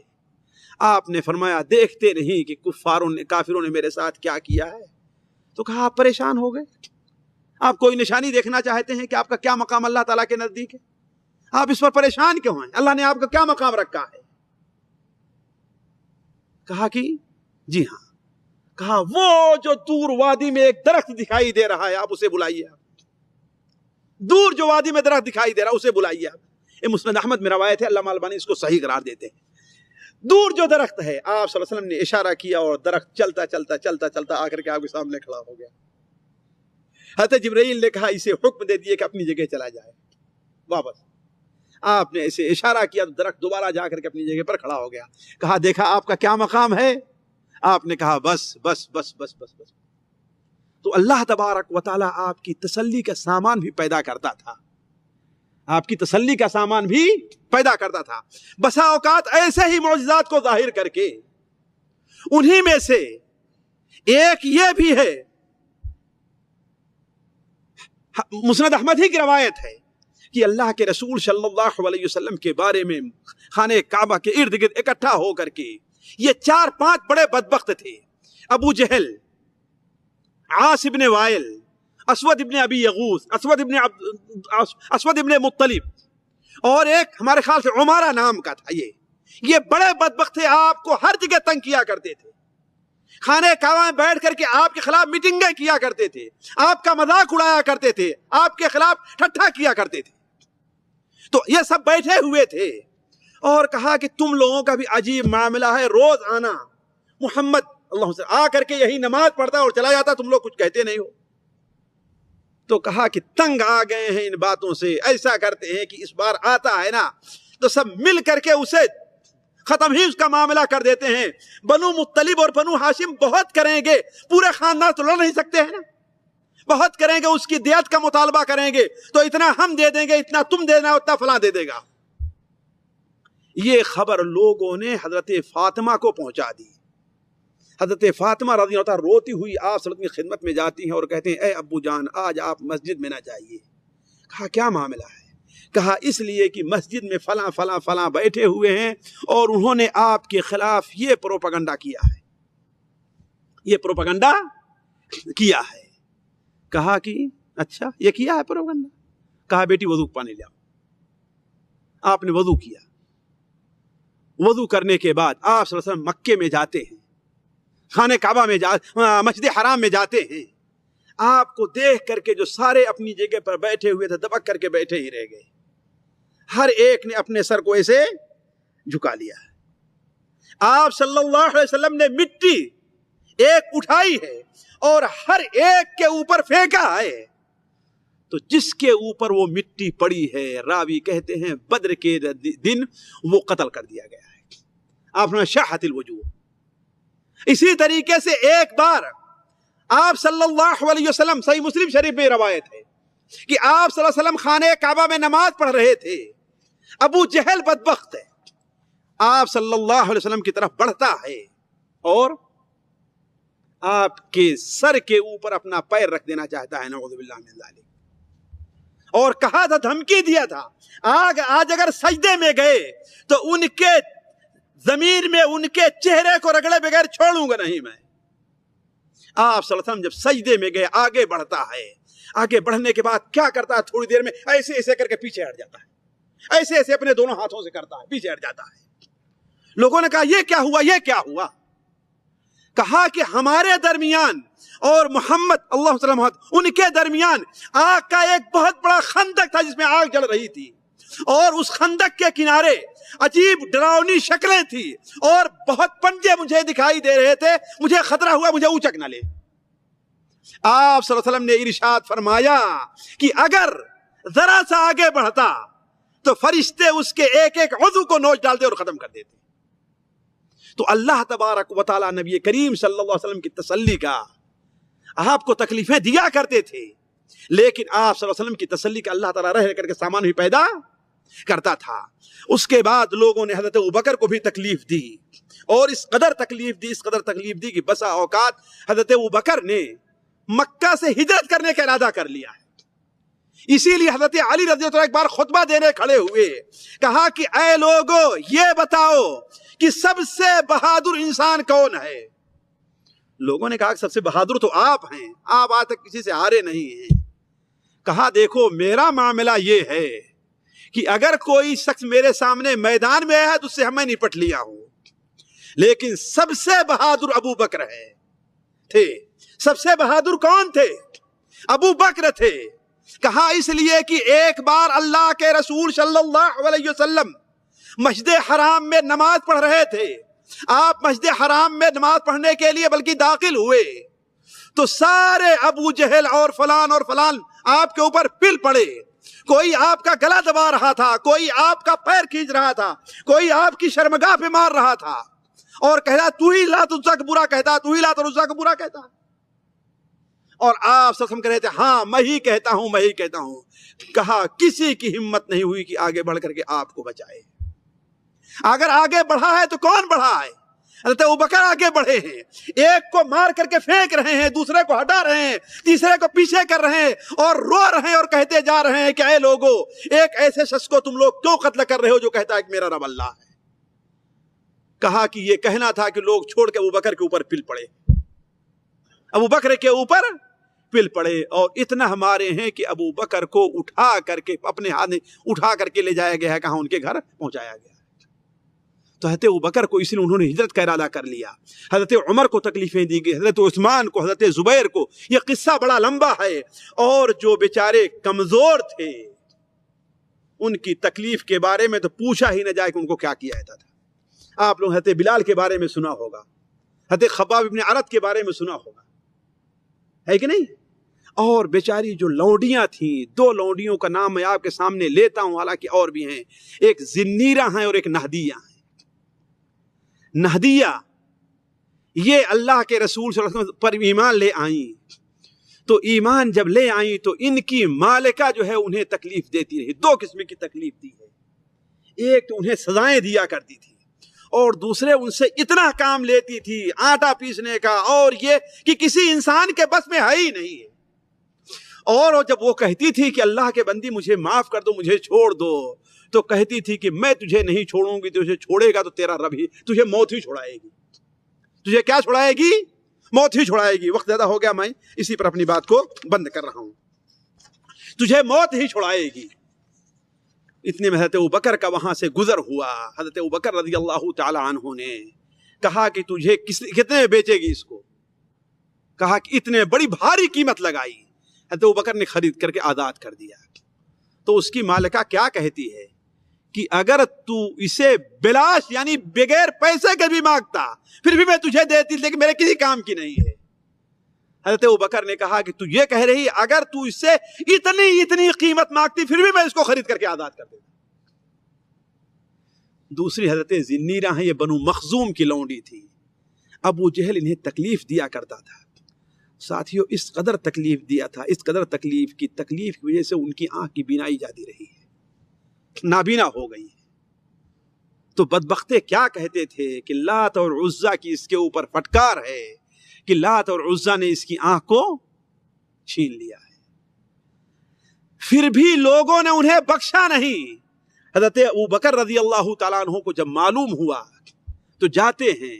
آپ نے فرمایا دیکھتے نہیں کہ کافروں نے میرے ساتھ کیا کیا ہے؟ تو کہا آپ پریشان ہو گئے، آپ کوئی نشانی دیکھنا چاہتے ہیں کہ آپ کا کیا مقام اللہ تعالیٰ کے نزدیک ہے؟ آپ اس پر پریشان کیوں ہیں؟ اللہ نے آپ کا کیا مقام رکھا ہے؟ کہا کہ جی ہاں۔ کہا وہ جو دور وادی میں ایک درخت دکھائی دے رہا ہے آپ اسے بلائیے، دور جو وادی میں درخت دکھائی دے رہا ہے اسے بلائیے۔ یہ مسند احمد میں روایت ہے، علامہ البانی اس کو صحیح قرار دیتے ہیں۔ دور جو درخت ہے، آپ صلی اللہ علیہ وسلم نے اشارہ کیا اور درخت چلتا چلتا چلتا چلتا آ کر کے آپ کے سامنے کھڑا ہو گیا۔ حضرت جبرائیل نے کہا اسے حکم دے دیے کہ اپنی جگہ چلا جائے واپس۔ آپ نے اسے اشارہ کیا تو درخت دوبارہ جا کر کے اپنی جگہ پر کھڑا ہو گیا. کہا دیکھا آپ کا کیا مقام ہے؟ آپ نے کہا بس بس بس بس بس بس. تو اللہ تبارک و تعالیٰ آپ کی تسلی کا سامان بھی پیدا کرتا تھا، آپ کی تسلی کا سامان بھی پیدا کرتا تھا. بسا اوقات ایسے ہی معجزات کو ظاہر کر کے، انہی میں سے ایک یہ بھی ہے، مسند احمد ہی کی روایت ہے کہ اللہ کے رسول صلی اللہ علیہ وسلم کے بارے میں خانہ کعبہ کے ارد گرد اکٹھا ہو کر کے یہ 4-5 بڑے بدبخت تھے، ابو جہل، عاص ابن وائل، اسود ابن ابی یغوث، اسود ابن مطلب، اور ایک ہمارے خیال سے عمارہ نام کا تھا. یہ بڑے بدبخت تھے، آپ کو ہر جگہ تنگ کیا کرتے تھے، خانہ کعبہ میں بیٹھ کر کے آپ کے خلاف میٹنگیں کیا کرتے تھے، آپ کا مذاق اڑایا کرتے تھے، آپ کے خلاف ٹھٹھا کیا کرتے تھے. تو یہ سب بیٹھے ہوئے تھے اور کہا کہ تم لوگوں کا بھی عجیب معاملہ ہے، روز آنا محمد اللہ سے آ کر کے یہی نماز پڑھتا اور چلا جاتا، تم لوگ کچھ کہتے نہیں ہو. تو کہا کہ تنگ آ گئے ہیں ان باتوں سے، ایسا کرتے ہیں کہ اس بار آتا ہے نا تو سب مل کر کے اسے ختم ہی اس کا معاملہ کر دیتے ہیں. بنو مطلب اور بنو ہاشم بہت کریں گے، پورے خاندان تو لڑ نہیں سکتے ہیں نا، بہت کریں گے، اس کی دیت کا مطالبہ کریں گے تو اتنا ہم دے دیں گے، اتنا تم دینا، اتنا فلاں دے دے گا. یہ خبر لوگوں نے حضرت فاطمہ کو پہنچا دی. حضرت فاطمہ رضی اللہ عنہا روتی ہوئی آپ صلی اللہ علیہ وسلم کی خدمت میں جاتی ہیں اور کہتے ہیں اے ابو جان آج آپ مسجد میں نہ جائیے. کہا کیا معاملہ ہے؟ کہا اس لیے کہ مسجد میں فلاں فلاں فلاں بیٹھے ہوئے ہیں اور انہوں نے آپ کے خلاف یہ پروپیگنڈا کیا ہے، یہ پروپیگنڈا کیا ہے. کہا کہ اچھا یہ کیا ہے پروپیگنڈا؟ کہا بیٹی وضو پانی لے آؤ. آپ نے وضو کیا، وضو کرنے کے بعد آپ صلی اللہ علیہ وسلم مکے میں جاتے ہیں، خانہ کعبہ میں مسجد حرام میں جاتے ہیں. آپ کو دیکھ کر کے جو سارے اپنی جگہ پر بیٹھے ہوئے تھے دبک کر کے بیٹھے ہی رہ گئے، ہر ایک نے اپنے سر کو ایسے جھکا لیا. آپ صلی اللہ علیہ وسلم نے مٹی ایک اٹھائی ہے اور ہر ایک کے اوپر پھینکا ہے. تو جس کے اوپر وہ مٹی پڑی ہے راوی کہتے ہیں بدر کے دن وہ قتل کر دیا گیا ہے. آپ نے شاہت الوجوہ. اسی طریقے سے ایک بار آپ صلی اللہ علیہ وسلم، صحیح مسلم شریف میں روایت ہے کہ آپ صلی اللہ علیہ وسلم خانہ کعبہ میں نماز پڑھ رہے تھے. ابو جہل بدبخت ہے، آپ صلی اللہ علیہ وسلم کی طرف بڑھتا ہے اور آپ کے سر کے اوپر اپنا پیر رکھ دینا چاہتا ہے، نعوذ باللہ من ذالک. اور کہا تھا، دھمکی دیا تھا، آج اگر سجدے میں گئے تو ان کے زمین میں ان کے چہرے کو رگڑے بغیر چھوڑوں گا نہیں میں. آپ صلی اللہ علیہ وسلم جب سجدے میں گئے آگے بڑھتا ہے، آگے بڑھنے کے بعد کیا کرتا ہے، تھوڑی دیر میں ایسے ایسے کر کے پیچھے ہٹ جاتا ہے، ایسے ایسے اپنے دونوں ہاتھوں سے کرتا ہے، پیچھے ہٹ جاتا ہے. لوگوں نے کہا یہ کیا ہوا، یہ کیا ہوا؟ کہا کہ ہمارے درمیان اور محمد اللہ وسلم ان کے درمیان آگ کا ایک بہت بڑا خندق تھا جس میں آگ جل رہی تھی، اور اس خندق کے کنارے عجیب ڈراؤنی شکلیں تھی اور بہت پنجے مجھے دکھائی دے رہے تھے. مجھے خطرہ ہوا مجھے اونچک نہ لے. آپ صلی اللہ علیہ وسلم نے ارشاد فرمایا کہ اگر ذرا سا آگے بڑھتا تو فرشتے اس کے ایک ایک عضو کو نوچ ڈالتے اور ختم کر دیتے. تو اللہ تبارک و تعالیٰ نبی کریم صلی اللہ علیہ وسلم کی تسلی کا آپ کو تکلیفیں دیا کرتے تھے، لیکن آپ صلی اللہ علیہ وسلم کی تسلی کا اللہ تعالیٰ رہ کر کے سامان بھی پیدا کرتا تھا. اس کے بعد لوگوں نے حضرت ابوبکر کو بھی تکلیف دی، اور اس قدر تکلیف دی کہ بسا اوقات حضرت ابوبکر نے مکہ سے ہجرت کرنے کا ارادہ کر لیا ہے. اسی لیے حضرت علی رضی اللہ عنہ ایک بار خطبہ دینے کھڑے ہوئے، کہا کہ اے لوگو یہ بتاؤ کہ سب سے بہادر انسان کون ہے؟ لوگوں نے کہا کہ سب سے بہادر تو آپ ہیں، آپ آج تک کسی سے ہارے نہیں ہیں. کہا دیکھو میرا معاملہ یہ ہے کہ اگر کوئی شخص میرے سامنے میدان میں ہے تو اس سے ہمیں نپٹ لیا ہوں، لیکن سب سے بہادر ابو بکر تھے. سب سے بہادر کون تھے؟ ابو بکر تھے. کہا اس لیے کہ ایک بار اللہ کے رسول صلی اللہ علیہ وسلم مسجد حرام میں نماز پڑھ رہے تھے. آپ مسجد حرام میں نماز پڑھنے کے لیے بلکہ داخل ہوئے تو سارے ابو جہل اور فلان آپ کے اوپر پل پڑے. کوئی آپ کا گلا دبا رہا تھا، کوئی آپ کا پیر کھینچ رہا تھا، کوئی آپ کی شرمگاہ پہ مار رہا تھا اور کہتا تو ہی لات عزا کا برا کہتا، تو ہی لات عزا کا برا کہتا، اور آپ سب کہہ رہے تھے ہاں میں ہی کہتا ہوں، میں ہی کہتا ہوں. کہا کسی کی ہمت نہیں ہوئی کہ آگے بڑھ کر کے آپ کو بچائے. اگر آگے بڑھا ہے تو کون بڑھا ہے؟ حضرت ابوبکر آگے بڑھے ہیں، ایک کو مار کر کے پھینک رہے ہیں، دوسرے کو ہٹا رہے ہیں، تیسرے کو پیچھے کر رہے ہیں اور رو رہے ہیں اور کہتے جا رہے ہیں کہ اے لوگو، ایک ایسے شخص کو تم لوگ کیوں قتل کر رہے ہو جو کہتا ہے کہ میرا رب اللہ ہے. کہا کہ یہ کہنا تھا کہ لوگ چھوڑ کے ابوبکر کے اوپر پل پڑے، ابوبکر کے اوپر پل پڑے، اور اتنا ہمارے ہیں کہ ابوبکر کو اٹھا کر کے اپنے ہاتھ اٹھا کر کے لے جایا گیا ہے، کہاں ان کے گھر پہنچایا گیا. تو حضرت ابوبکر کو اس لیے انہوں نے ہجرت کا ارادہ کر لیا. حضرت عمر کو تکلیفیں دی گئی، حضرت عثمان کو، حضرت زبیر کو. یہ قصہ بڑا لمبا ہے، اور جو بیچارے کمزور تھے ان کی تکلیف کے بارے میں تو پوچھا ہی نہ جائے کہ ان کو کیا کیا جاتا تھا. آپ لوگ حضرت بلال کے بارے میں سنا ہوگا، حضرت خباب ابن عرت کے بارے میں سنا ہوگا، ہے کہ نہیں؟ اور بیچاری جو لونڈیاں تھیں، دو لونڈیوں کا نام میں آپ کے سامنے لیتا ہوں، حالانکہ اور بھی ہیں، ایک زنیرہ ہیں اور ایک نہدیہ ہیں. نہدیہ یہ اللہ کے رسول صلی اللہ علیہ وسلم پر ایمان لے آئیں، تو ایمان جب لے آئیں تو ان کی مالکہ جو ہے انہیں تکلیف دیتی رہی. دو قسم کی تکلیف دی ہے، ایک تو انہیں سزائیں دیا کرتی تھی، اور دوسرے ان سے اتنا کام لیتی تھی آٹا پیسنے کا، اور یہ کہ کسی انسان کے بس میں ہے ہی نہیں ہے. اور جب وہ کہتی تھی کہ اللہ کے بندی مجھے معاف کر دو، مجھے چھوڑ دو، تو کہتی تھی کہ میں تجھے نہیں چھوڑوں گی، تجھے چھوڑے گا تو تیرا رب ہی تجھے موت ہی چھڑائے گی. تجھے کیا چھڑائے گی؟ موت ہی چھڑائے گی. وقت زیادہ ہو گیا، میں اسی پر اپنی بات کو بند کر رہا ہوں. تجھے موت ہی چھڑائے گی. اتنے میں حضرت ابوبکر کا وہاں سے گزر ہوا. حضرت ابوبکر رضی اللہ تعالی عنہ نے کہا کہ تجھے کتنے بیچے گی اس کو؟ کہا کہ اتنے، بڑی بھاری قیمت لگائی. حضرت ابوبکر نے خرید کر کے آزاد کر دیا. تو اس کی مالکہ کیا کہتی ہے کہ اگر تو اسے بلاش یعنی بغیر پیسے کے بھی مانگتا پھر بھی میں تجھے دیتی، لیکن میرے کسی کام کی نہیں ہے. حضرت ابوبکر نے کہا کہ تو یہ کہہ رہی اگر تو اس سے اتنی قیمت مانگتی پھر بھی میں اس کو خرید کر کے آزاد کر دیتا. دوسری حضرت زنیرہ ہیں، یہ بنو مخزوم کی لونڈی تھی. ابو جہل انہیں تکلیف دیا کرتا تھا. ساتھیوں اس قدر تکلیف دیا تھا، اس قدر تکلیف کی وجہ سے ان کی آنکھ کی بینائی جاتی رہی ہے، نابینا ہو گئی ہے. تو بدبختے کیا کہتے تھے کہ لات اور عزا کی اس کے اوپر پھٹکار ہے کہ لات اور عزا نے اس کی آنکھ کو چھین لیا ہے. پھر بھی لوگوں نے انہیں بخشا نہیں. حضرت ابوبکر رضی اللہ تعالیٰ عنہ کو جب معلوم ہوا تو جاتے ہیں،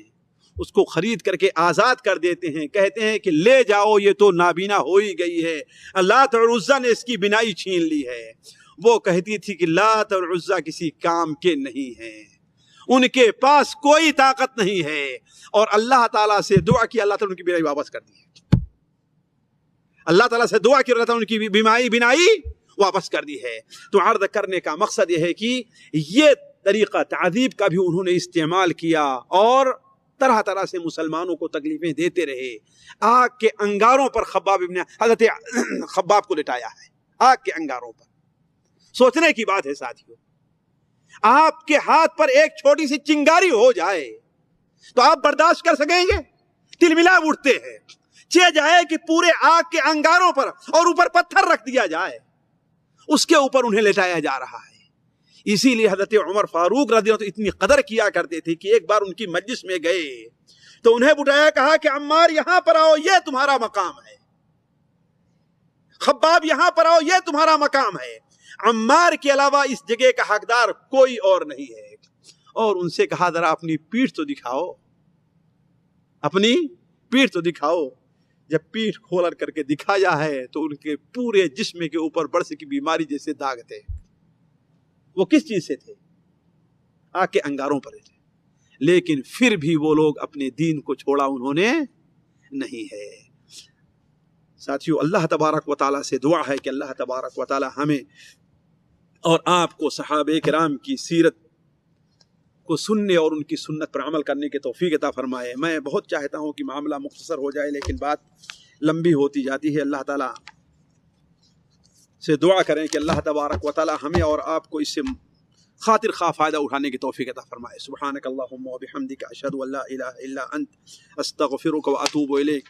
اس کو خرید کر کے آزاد کر دیتے ہیں. کہتے ہیں کہ لے جاؤ، یہ تو نابینا ہو ہی گئی ہے، لات اور عزا نے اس کی بینائی چھین لی ہے. وہ کہتی تھی کہ لات اور عزا کسی کام کے نہیں ہیں، ان کے پاس کوئی طاقت نہیں ہے. اور اللہ تعالیٰ سے دعا کی، اللہ تعالیٰ ان کی بینائی واپس کر دی. اللہ تعالیٰ سے دعا کی، اللہ تعالیٰ ان کی بینائی واپس کر دی ہے. تو عرض کرنے کا مقصد یہ ہے کہ یہ طریقہ تعذیب کا بھی انہوں نے استعمال کیا، اور طرح طرح سے مسلمانوں کو تکلیفیں دیتے رہے. آگ کے انگاروں پر حضرت خباب کو لٹایا ہے، آگ کے انگاروں پر. سوچنے کی بات ہے ساتھیوں، آپ کے ہاتھ پر ایک چھوٹی سی چنگاری ہو جائے تو آپ برداشت کر سکیں گے؟ تلملا اٹھتے ہیں. چہ جائے کہ پورے آگ کے انگاروں پر اور اوپر پتھر رکھ دیا جائے، اس کے اوپر انہیں لٹایا جا رہا ہے. اسی لیے حضرت عمر فاروق رضی اللہ عنہ اتنی قدر کیا کرتے تھے کہ ایک بار ان کی مجلس میں گئے تو انہیں بٹھایا، کہا کہ عمار یہاں پر آؤ، یہ تمہارا مقام ہے. خباب یہاں پر آؤ، یہ تمہارا مقام ہے. عمار کے علاوہ اس جگہ کا حقدار کوئی اور نہیں ہے. اور ان سے کہا ذرا اپنی پیٹھ تو دکھاؤ، اپنی پیٹھ تو دکھاؤ. جب پیٹھ کھول کر کے دکھایا ہے تو ان کے پورے جسم کے اوپر برس کی بیماری جیسے داغ تھے. وہ کس چیز سے تھے؟ آگ کے انگاروں پر تھے. لیکن پھر بھی وہ لوگ اپنے دین کو چھوڑا انہوں نے نہیں ہے. ساتھیو، اللہ تبارک و تعالیٰ سے دعا ہے کہ اللہ تبارک و تعالیٰ ہمیں اور آپ کو صحابہ کرام کی سیرت کو سننے اور ان کی سنت پر عمل کرنے کی توفیق عطا فرمائے. میں بہت چاہتا ہوں کہ معاملہ مختصر ہو جائے، لیکن بات لمبی ہوتی جاتی ہے. اللہ تعالیٰ سے دعا کریں کہ اللہ تبارک و تعالی ہمیں اور آپ کو اس سے خاطر خواہ فائدہ اٹھانے کی توفیق عطا فرمائے. سبحانک اللہم و بحمدک اشہد ان لا الہ الا انت استغفرک و اتوب الیک.